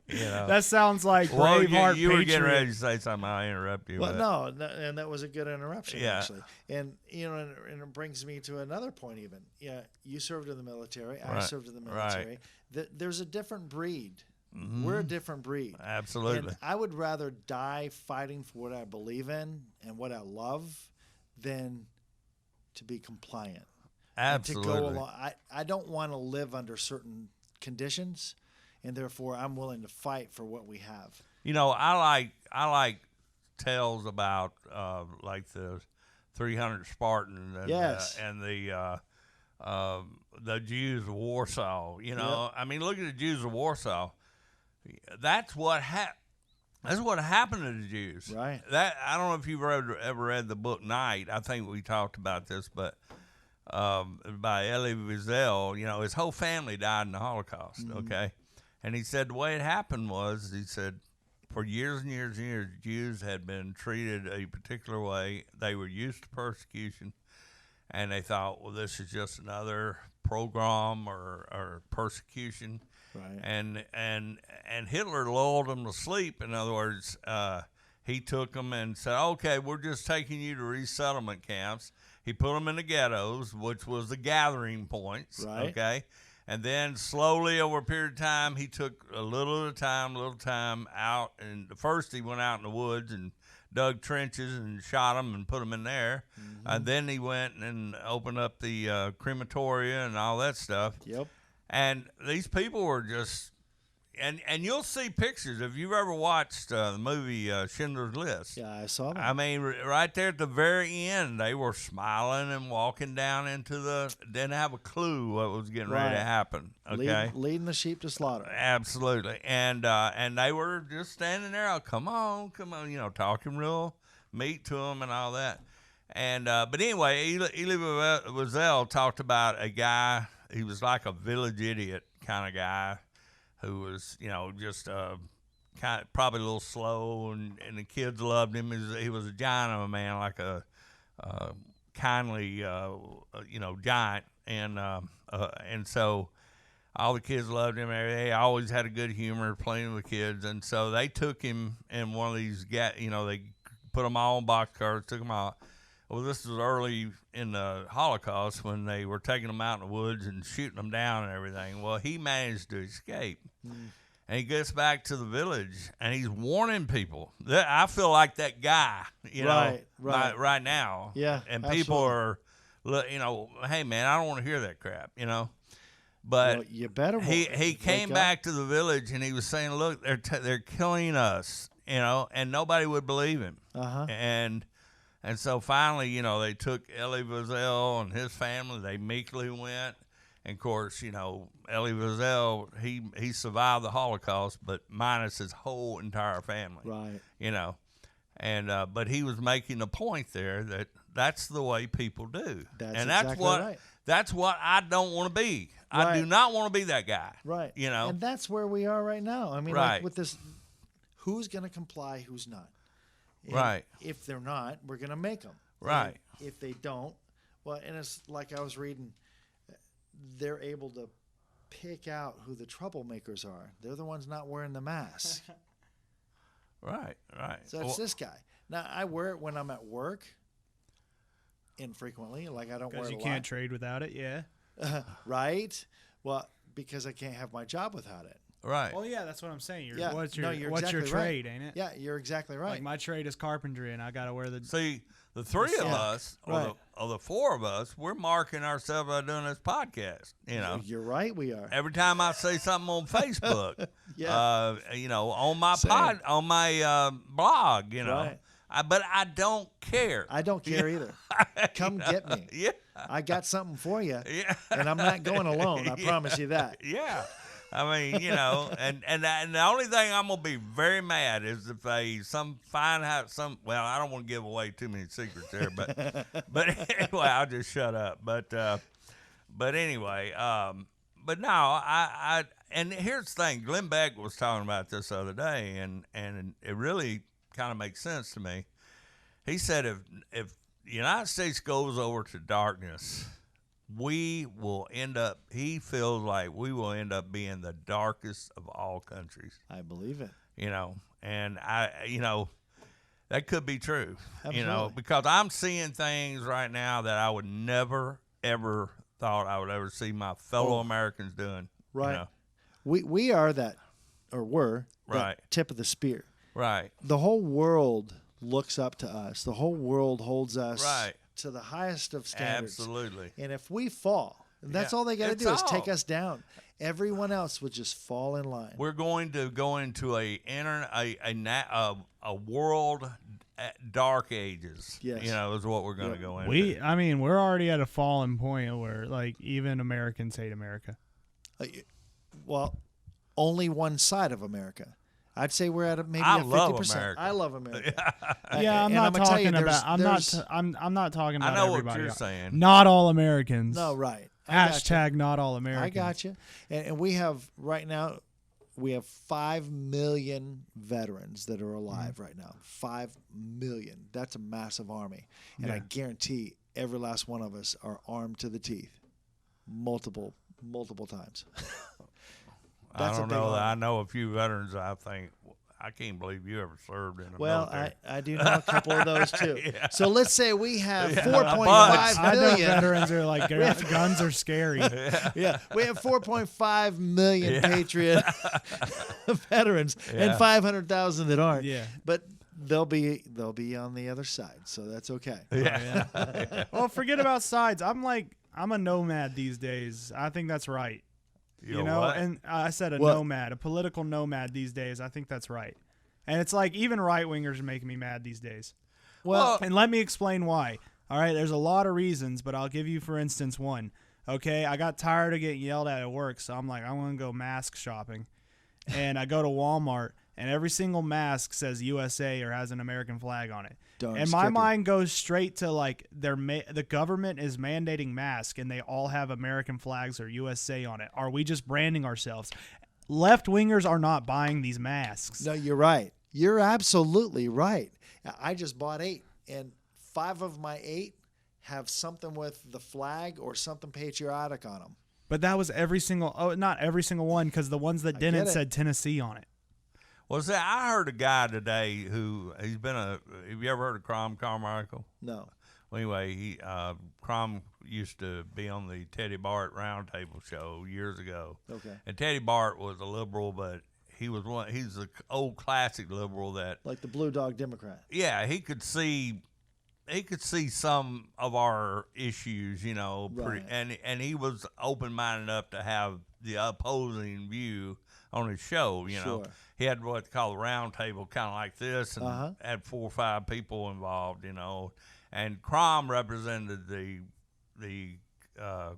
That sounds like Well, Braveheart you were getting Patriot. ready to say something. I interrupt you. Well, but- no, and that was a good interruption, Yeah. actually. And and it brings me to another point. Even you served in the military. I Right. served in the Right. military. There's a different breed. We're a different breed. Absolutely. And I would rather die fighting for what I believe in and what I love than to be compliant. And to go Absolutely. along. I don't want to live under certain conditions, and therefore I'm willing to fight for what we have. I like tales about like the 300 Spartans and Yes. and the Jews of Warsaw. I mean, look at the Jews of Warsaw. That's what happened. That's what happened to the Jews. Right. That I don't know if you've ever read the book Night. I think we talked about this, but by Elie Wiesel, his whole family died in the Holocaust. Okay, and he said the way it happened was, he said, for years and years and years, Jews had been treated a particular way. They were used to persecution, and they thought, well, this is just another pogrom or persecution. Right. And Hitler lulled them to sleep. In other words, he took them and said, okay, we're just taking you to resettlement camps. He put them in the ghettos, which was the gathering points. Right. Okay. And then slowly over a period of time, he took a little at a time out. And first he went out in the woods and dug trenches and shot them and put them in there. Mm-hmm. Then he went and opened up the crematoria and all that stuff. Yep. And these people were just, and you'll see pictures if you've ever watched the movie Schindler's List. Yeah, I saw that. I mean, right there at the very end, they were smiling and walking down into didn't have a clue what was getting ready to Right. happen. Okay. Leading the sheep to slaughter. Absolutely. And they were just standing there, oh, come on, talking real meat to them and all that. And but anyway, Elie Wiesel talked about a guy. He was like a village idiot kind of guy who was, just kind of probably a little slow, and the kids loved him. He was a giant of a man, like a kindly, giant, and so all the kids loved him. He always had a good humor playing with kids, and so they took him in one of these, they put them all in boxcars, took them out. Well, this was early in the Holocaust when they were taking them out in the woods and shooting them down and everything. Well, he managed to escape. And he gets back to the village, and he's warning people. I feel like that guy, right now. Yeah, and absolutely. people are, hey, man, I don't want to hear that crap, But Well, you better. he came back to the village, and he was saying, look, they're killing us, and nobody would believe him. Uh-huh. And so finally, they took Elie Wiesel and his family. They meekly went. And, of course, Elie Wiesel, he survived the Holocaust, but minus his whole entire family. Right. And but he was making a point there that that's the way people do. Right. That's what I don't want to be. Right. I do not want to be that guy. Right. And that's where we are right now. I mean, Right. like with this, who's going to comply, who's not. And Right. If they're not, we're going to make them. Right. And if they don't, well, and it's like I was reading, they're able to pick out who the troublemakers are. They're the ones not wearing the mask. Right. So it's this guy. Now, I wear it when I'm at work infrequently. Like, I don't wear it Because a you lot. can't trade without it, yeah. Right? Well, because I can't have my job without it. Right. Well, yeah, that's what I'm saying. Yeah. What's No, your you're exactly trade, right. ain't it? Yeah, you're exactly right. Like my trade is carpentry, and I got to wear the. See, the three of Yeah. us, Right. or the four of us, we're marking ourselves by doing this podcast. You're right, we are. Every time I say something on Facebook, Yeah. on my Same. on my blog, Right. but I don't care. I don't care either. Come get me. Yeah. I got something for you, Yeah. and I'm not going alone. I Yeah. promise you that. Yeah. I mean, and the only thing I'm gonna be very mad is if they find out some. Well, I don't want to give away too many secrets there, but anyway, I'll just shut up. But anyway, but no, I and here's the thing. Glenn Beck was talking about this the other day, and it really kind of makes sense to me. He said if the United States goes over to darkness, we will end up, he feels like we will end up being the darkest of all countries, I believe it. and that could be true, Absolutely. because I'm seeing things right now that I would never, ever thought I would ever see my fellow Americans doing. Right. We are that, or were, that Right. tip of the spear. Right. The whole world looks up to us. The whole world holds us Right. to the highest of standards. Absolutely. And if we fall, that's Yeah. all they got to It's do is take all. us down. Everyone else would just fall in line. We're going to go into a world dark ages. Yes. Is what we're going to go into. We're already at a fallen point where like even Americans hate America. Well, only one side of America. I'd say we're at maybe I at love 50%. America. I love America. Yeah, I'm and not I'ma tell you, talking about. there's- I'm not talking about I know what everybody. you're saying. Not all Americans. No, right. I got you. Hashtag not all Americans. I got you. And we have right now, we have 5 million veterans that are alive right now. 5 million. That's a massive army. And I Yeah. guarantee every last one of us are armed to the teeth, multiple times. I That's a don't big know. army. I know a few veterans. I think I can't believe you ever served in the Well, military. I do know a couple of those too. Yeah. So let's say we have Yeah, 4.5 I know million. veterans are like guns are scary. Yeah, we have 4.5 million Patriot veterans and Yeah. 500,000 that aren't. Yeah. But they'll be on the other side, so that's okay. Yeah. Well, forget about sides. I'm a nomad these days. I think that's right. You know, what? and I said a What? nomad, a political nomad these days. I think that's right. And it's like even right wingers are making me mad these days. Well, And let me explain why. All right, there's a lot of reasons, but I'll give you, for instance, one. Okay, I got tired of getting yelled at work, so I'm like, I want to go mask shopping. And I go to Walmart, and every single mask says USA or has an American flag on it. Darn And my skippy. mind goes straight to like the government is mandating masks, and they all have American flags or USA on it. Are we just branding ourselves? Left wingers are not buying these masks. no, you're right. You're absolutely right. I just bought 8, and 5 of my 8 have something with the flag or something patriotic on them. But that was not every single one, because the ones that get didn't it. said Tennessee on it. Well, see, I heard a guy today he's been have you ever heard of Crom Carmichael? No. Well, anyway, Crom used to be on the Teddy Bart Roundtable show years ago. Okay. And Teddy Bart was a liberal, but he's an old classic liberal that, Like the Blue Dog Democrat. yeah, he could see some of our issues, you know, Right. and he was open-minded enough to have the opposing view on his show, you know. Sure. He had what they call the round table, kind of like this, and had 4 or 5 people involved, you know. And Crom represented the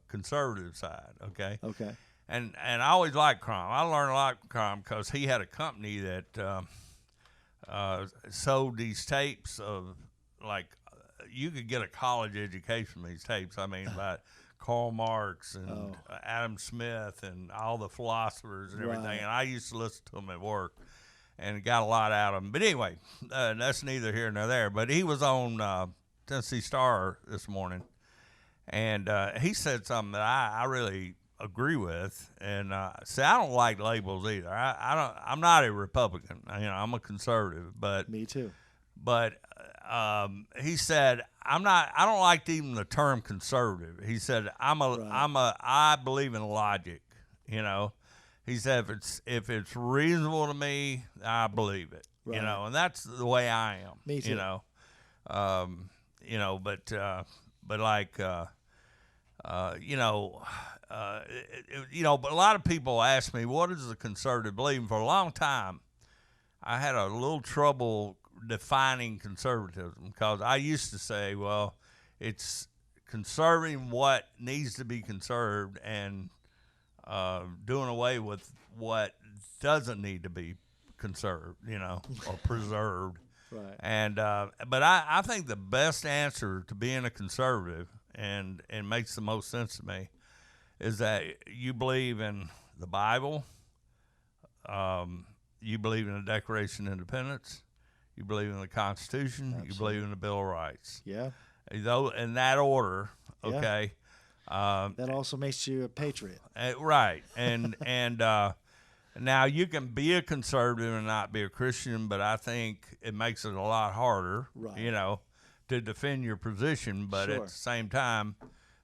conservative side, okay? Okay. And I always liked Crom. I learned a lot from Crom because he had a company that sold these tapes of, like, you could get a college education from these tapes. I mean, about Karl Marx and Adam Smith and all the philosophers and everything. Right. And I used to listen to them at work and got a lot out of them. But anyway, that's neither here nor there. But he was on Tennessee Star this morning, and he said something that I really agree with. And see, I don't like labels either. I'm not a Republican. You know, I'm a conservative. But Me too. he said, I don't like even the term conservative. He said, I believe in logic, you know. He said, if it's reasonable to me, I believe it, you Right. know, and that's the way I am. Me too. You know, but like, but a lot of people ask me, what is a conservative belief? And for a long time, I had a little trouble defining conservatism because I used to say, well, it's conserving what needs to be conserved and doing away with what doesn't need to be conserved, you know, or preserved. Right. And but I think the best answer to being a conservative, and makes the most sense to me, is that you believe in the Bible, you believe in the Declaration of Independence, you believe in the Constitution, you believe in the Bill of Rights. Yeah. Though in that order, Yeah. okay. That also makes you a patriot. Right, and now you can be a conservative and not be a Christian, but I think it makes it a lot harder, Right. you know, to defend your position. But Sure. at the same time,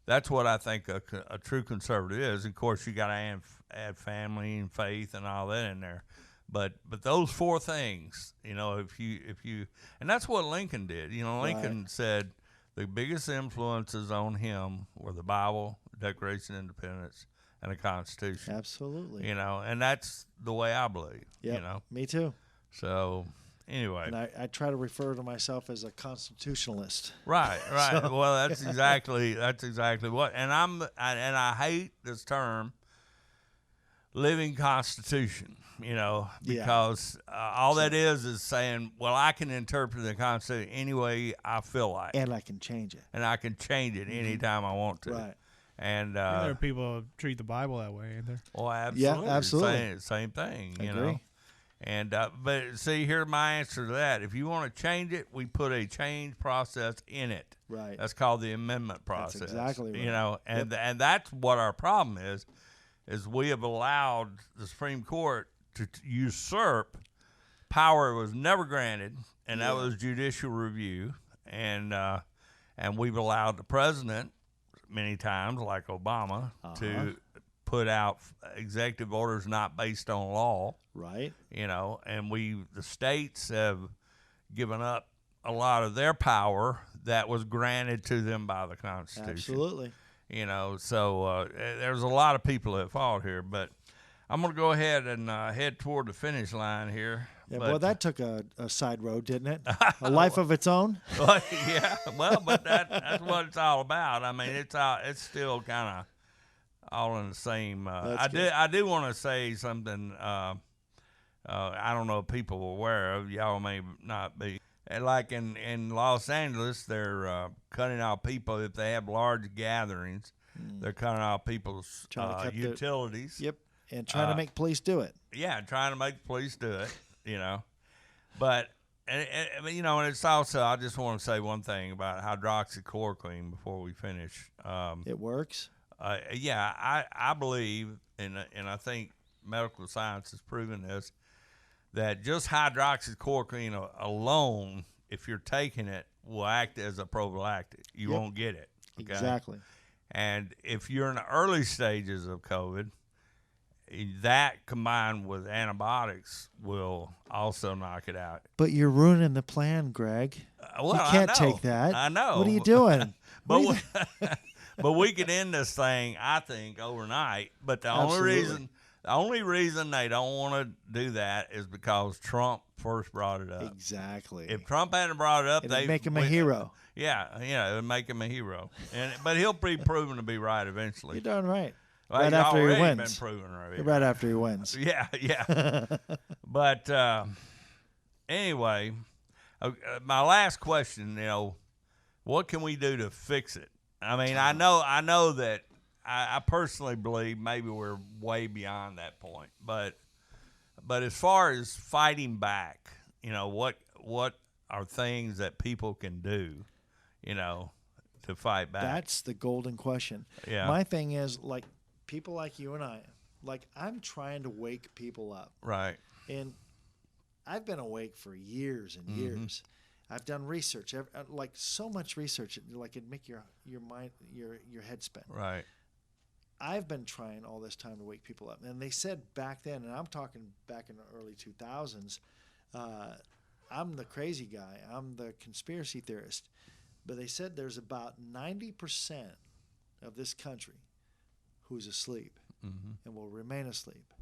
that's what I think a true conservative is. Of course, you got to add family and faith and all that in there. But those 4 things, you know, if you, and that's what Lincoln did. You know, Lincoln said the biggest influences on him were the Bible, the Declaration of Independence, and the Constitution. Absolutely. You know, and that's the way I believe. Yep. You know, Me too. so anyway, And I try to refer to myself as a constitutionalist. right. Well, that's exactly what. And I hate this term, living Constitution. You know, Yeah. because all that is saying, well, I can interpret the Constitution any way I feel like, And I can change it. and I can change it anytime I want to. Right. And there are people who treat the Bible that way, ain't there? well, absolutely, absolutely. same thing. You Agree. know, And but see, here's my answer to that. If you want to change it, we put a change process in it. Right. That's called the amendment process. That's exactly right. You know, and that's what our problem is we have allowed the Supreme Court to usurp power was never granted, and that was judicial review, and we've allowed the president many times, like Obama, to put out executive orders not based on law. Right. You know, and the states have given up a lot of their power that was granted to them by the Constitution. Absolutely. You know, so there's a lot of people that fought here, but I'm going to go ahead and head toward the finish line here. Yeah, but, well, that took a side road, didn't it? A life of its own. Yeah, well, but that's what it's all about. I mean, it's still kind of all in the same. I do want to say something. I don't know if people are aware of. Y'all may not be. And like in Los Angeles, they're cutting out people if they have large gatherings. They're cutting out people's utilities. Yep, and trying to make police do it. Yeah, trying to make the police do it. You know, but and you know, and it's also. I just want to say one thing about hydroxychloroquine before we finish. It works. Yeah, I believe, and I think medical science has proven this, that just hydroxychloroquine alone, if you're taking it, will act as a prophylactic. You won't get it. Okay? Exactly. And if you're in the early stages of COVID, that combined with antibiotics will also knock it out. But you're ruining the plan, Greg. Well, you can't I know. take that. I know. What are you doing? But but we could end this thing, I think, overnight. But the only reason they don't want to do that is because Trump first brought it up. Exactly. If Trump hadn't brought it up, they'd make him a hero. Yeah, it would make him a hero. But he'll be proven to be right eventually. You're darn right. Well, right after he already wins. Been proven right. Right after he wins. Yeah. But anyway, my last question, what can we do to fix it? I mean, I know that I personally believe maybe we're way beyond that point, but as far as fighting back, what are things that people can do, to fight back? That's the golden question. Yeah. My thing is, like, people like you and I, like, I'm trying to wake people up. Right. And I've been awake for years and years. I've done research, like so much research, like it'd make your mind, your head spin. Right. I've been trying all this time to wake people up. And they said back then, and I'm talking back in the early 2000s, I'm the crazy guy. I'm the conspiracy theorist. But they said there's about 90% of this country who's asleep and will remain asleep.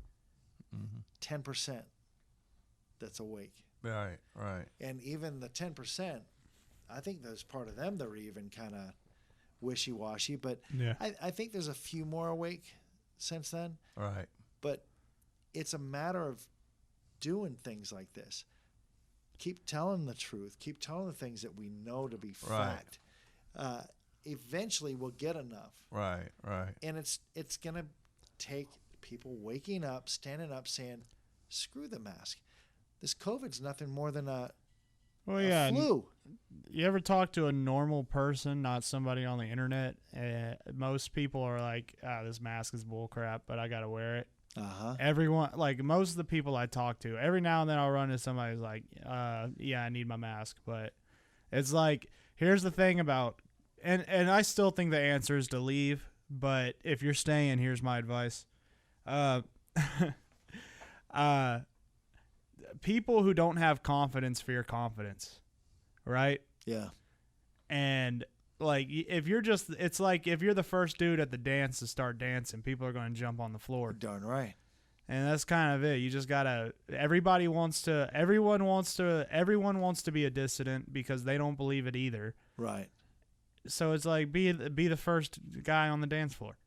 10% that's awake. Right. And even the 10%, I think there's part of them that are even kind of wishy-washy. But yeah. I think there's a few more awake since then. Right. But it's a matter of doing things like this. Keep telling the truth. Keep telling the things that we know to be fact. Eventually, we'll get enough. Right. And it's going to take people waking up, standing up, saying, screw the mask. This COVID's nothing more than a flu. You ever talk to a normal person, not somebody on the internet? Most people are like, this mask is bullcrap, but I got to wear it. Everyone, like most of the people I talk to, every now and then I'll run into somebody who's like, yeah, I need my mask. But it's like, here's the thing about, and I still think the answer is to leave. But if you're staying, here's my advice. People who don't have confidence fear confidence, right? Yeah. And like if you're it's like if you're the first dude at the dance to start dancing, people are going to jump on the floor. Darn right. And that's kind of it. You just gotta. Everyone wants to be a dissident because they don't believe it either. Right. So it's like be the first guy on the dance floor.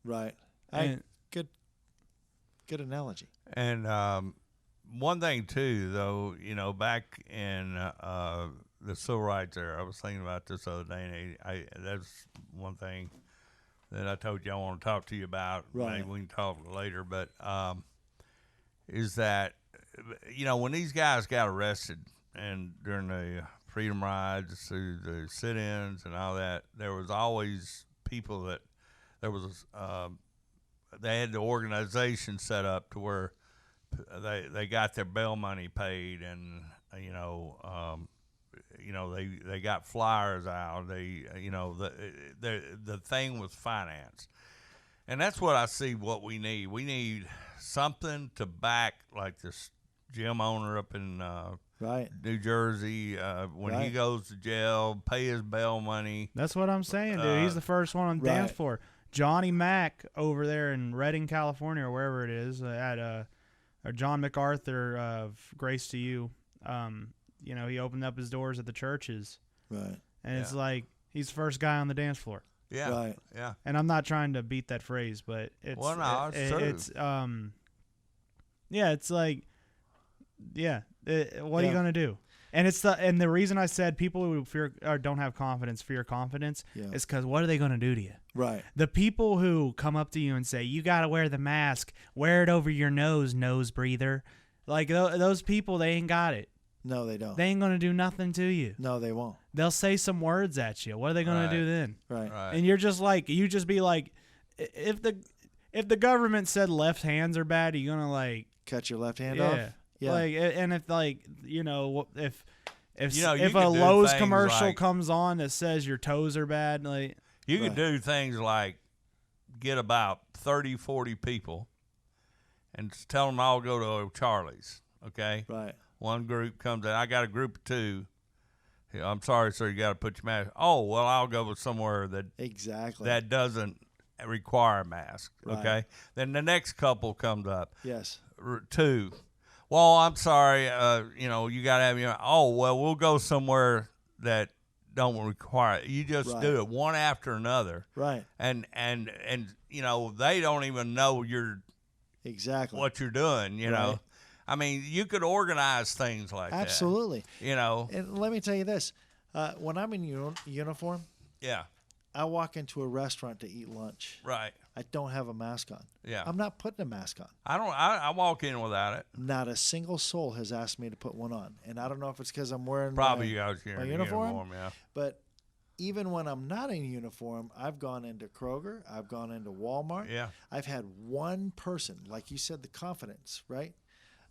Right. Good analogy. And one thing too, though, back in the civil rights era, I was thinking about this the other day, and that's one thing that I told you I want to talk to you about. Right. Maybe we can talk later, but is that when these guys got arrested and during the freedom rides, through the sit-ins and all that, there was always people that they had the organization set up to where they got their bail money paid, and they got flyers out. The thing was financed, and that's what I see. What we need something to back, like this gym owner up in Right. New Jersey, when he Right. goes to jail, pay his bail money. That's what I'm saying, dude. He's the first one on the dance right. floor. Johnny Mack over there in Redding, California, or wherever it is, or John MacArthur of Grace to You. He opened up his doors at the churches, Right. and it's like he's the first guy on the dance floor. Yeah, Right. yeah. And I'm not trying to beat that phrase, but it's Well, no, it's true. It's like, what are you Yeah. gonna do? And the reason I said people who fear or don't have confidence fear confidence Yeah. is because what are they gonna do to you? Right. The people who come up to you and say, you got to wear the mask, wear it over your nose breather. Like those people, they ain't got it. No, they don't. They ain't going to do nothing to you. No, they won't. They'll say some words at you. What are they going Right. to do then? Right. Right. And you just be like, if the government said left hands are bad, are you going to like, Cut your left hand yeah. off. Yeah. Like, and if like, if You if could a do Lowe's things commercial like- comes on that says your toes are bad, like, You could Right. do things like get about 30, 40 people and tell them all go to O'Charlie's, okay? Right. One group comes in. I got a group of 2. Yeah, I'm sorry, sir, you got to put your mask. Oh, well, I'll go with somewhere Exactly. that doesn't require a mask, Right. okay? Then the next couple comes up. Yes. 2. Well, I'm sorry, you got to have your. Oh, well, we'll go somewhere that don't require it. You just Right. do it one after another, Right. and they don't even know Exactly. what you're doing. You know, Right. I mean, you could organize things like Absolutely. that. And let me tell you this: when I'm in uniform, Yeah, I walk into a restaurant to eat lunch. right. I don't have a mask on. Yeah, I'm not putting a mask on. I don't. I walk in without it. Not a single soul has asked me to put one on, and I don't know if it's because I'm wearing Probably my, you guys here my in uniform? Yeah. But even when I'm not in uniform, I've gone into Kroger, I've gone into Walmart. Yeah. I've had one person, like you said, the confidence, right?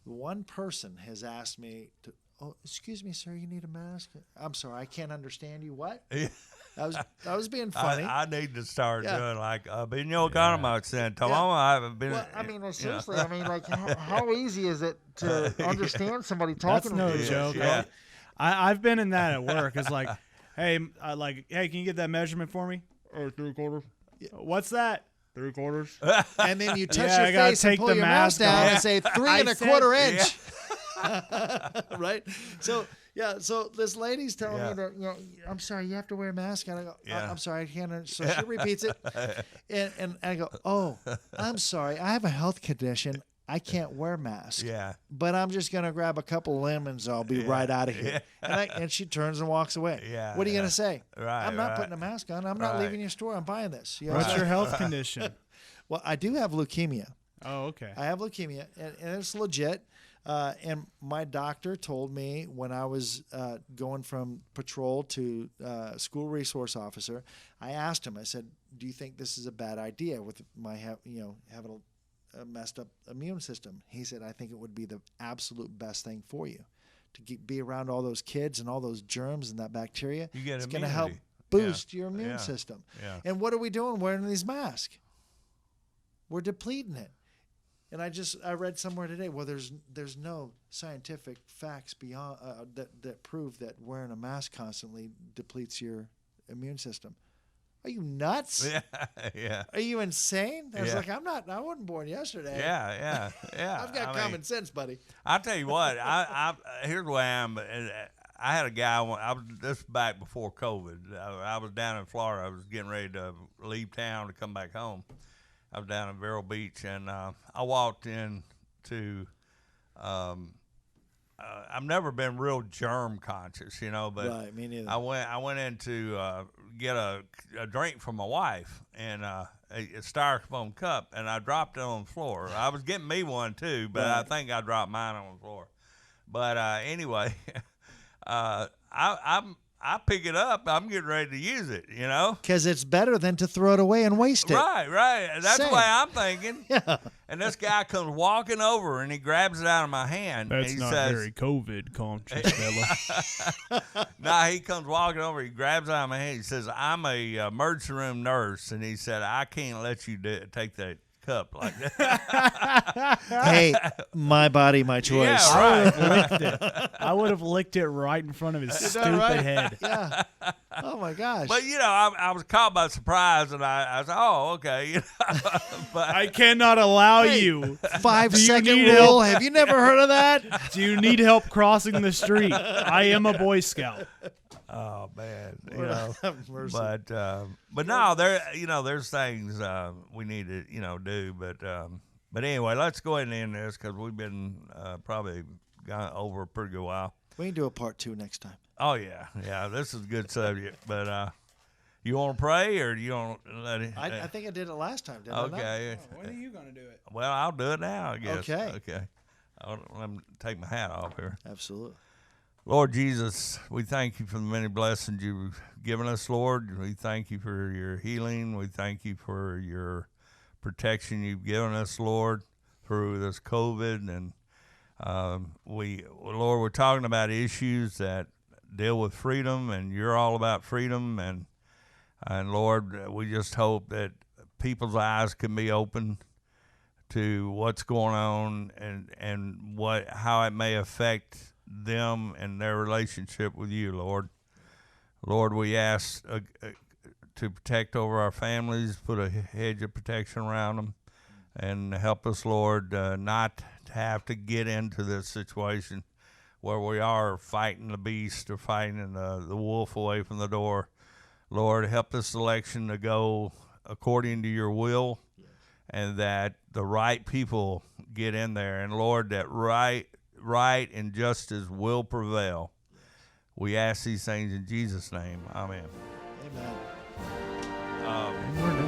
One person has asked me to, oh, excuse me, sir, you need a mask? I'm sorry, I can't understand you. What? I was being funny. I need to start Yeah. doing like Bino Economics then. Tomorrow I haven't been. Well, I mean, seriously, I mean, like, how easy is it to understand somebody that's talking no to you? joke. Yeah. I've been in that at work. It's like, hey, hey, can you get that measurement for me? 3/4. What's that? 3/4. And then you touch Yeah, I your gotta face and take pull the your mask mask down off. and say 3 I and a said- quarter inch. Right? So, yeah, so this lady's telling Yeah. me that, I'm sorry, you have to wear a mask. And I go, Yeah. I'm sorry, I can't. So she repeats it. And I go, oh, I'm sorry, I have a health condition. I can't wear masks. Yeah. But I'm just going to grab a couple lemons. I'll be right out of here. And she turns and walks away. Yeah, What are you yeah. going to say? Right, I'm not right. putting a mask on. I'm not Right. leaving your store. I'm buying this. You know, What's so- your health condition? Well, I do have leukemia. Oh, okay. I have leukemia, and it's legit. And my doctor told me when I was going from patrol to school resource officer, I asked him, I said, do you think this is a bad idea with my having a messed up immune system? He said, I think it would be the absolute best thing for you to be around all those kids and all those germs and that bacteria. You get it's going to help immunity. boost your Yeah. immune system. Yeah. And what are we doing wearing these masks? We're depleting it. And I read somewhere today, well, there's no scientific facts beyond that prove that wearing a mask constantly depletes your immune system. Are you nuts? Yeah. Yeah. Are you insane? I was Yeah. like, I wasn't born yesterday. Yeah. I've got common sense, buddy. I'll tell you what. I here's where I am. I had a guy. I was this back before COVID. I was down in Florida. I was getting ready to leave town to come back home. I was down in Vero Beach, and I walked into. I've never been real germ conscious, but Right, me neither. I went into get a drink from my wife, and a styrofoam cup, and I dropped it on the floor. I was getting me one too, but I think I dropped mine on the floor. But anyway, I pick it up. I'm getting ready to use it, you know. Because it's better than to throw it away and waste it. Right. That's Same. the way I'm thinking. Yeah. And this guy comes walking over, and he grabs it out of my hand. That's and he not says, very COVID conscious, fella. Nah, he comes walking over. He grabs it out of my hand. He says, "I'm a emergency room nurse," and he said, "I can't let you take that cup like that." Hey, my body, my choice. Yeah, right. I would have licked it. I would have licked it right in front of his stupid head. Yeah. Oh my gosh. But you know, I was caught by surprise, and I said, "Oh, okay." You know, but I cannot allow you. 5-second need rule. help? Have you never heard of that? Do you need help crossing the street? I am a Boy Scout. oh man, you know. Have mercy. But no, there's things we need to do. But anyway, let's go ahead and end this because we've been probably gone over a pretty good while. We can do a part 2 next time. Oh yeah, this is a good subject. But you want to pray or you want to let it? I think I did it last time, didn't I? not? Okay. When are you going to do it? Well, I'll do it now, I guess. Okay. Let me take my hat off here. Absolutely. Lord Jesus, we thank you for the many blessings you've given us, Lord. We thank you for your healing. We thank you for your protection you've given us, Lord, through this COVID. And Lord, we're talking about issues that deal with freedom, and you're all about freedom. And Lord, we just hope that people's eyes can be open to what's going on and how it may affect them and their relationship with you, Lord. Lord, we ask to protect over our families, put a hedge of protection around them, and help us, Lord, not to have to get into this situation where we are fighting the beast or fighting the wolf away from the door. Lord, help this election to go according to your will, and that the right people get in there. And Lord, that right and justice will prevail. We ask these things in Jesus' name. Amen. Amen. And we're done.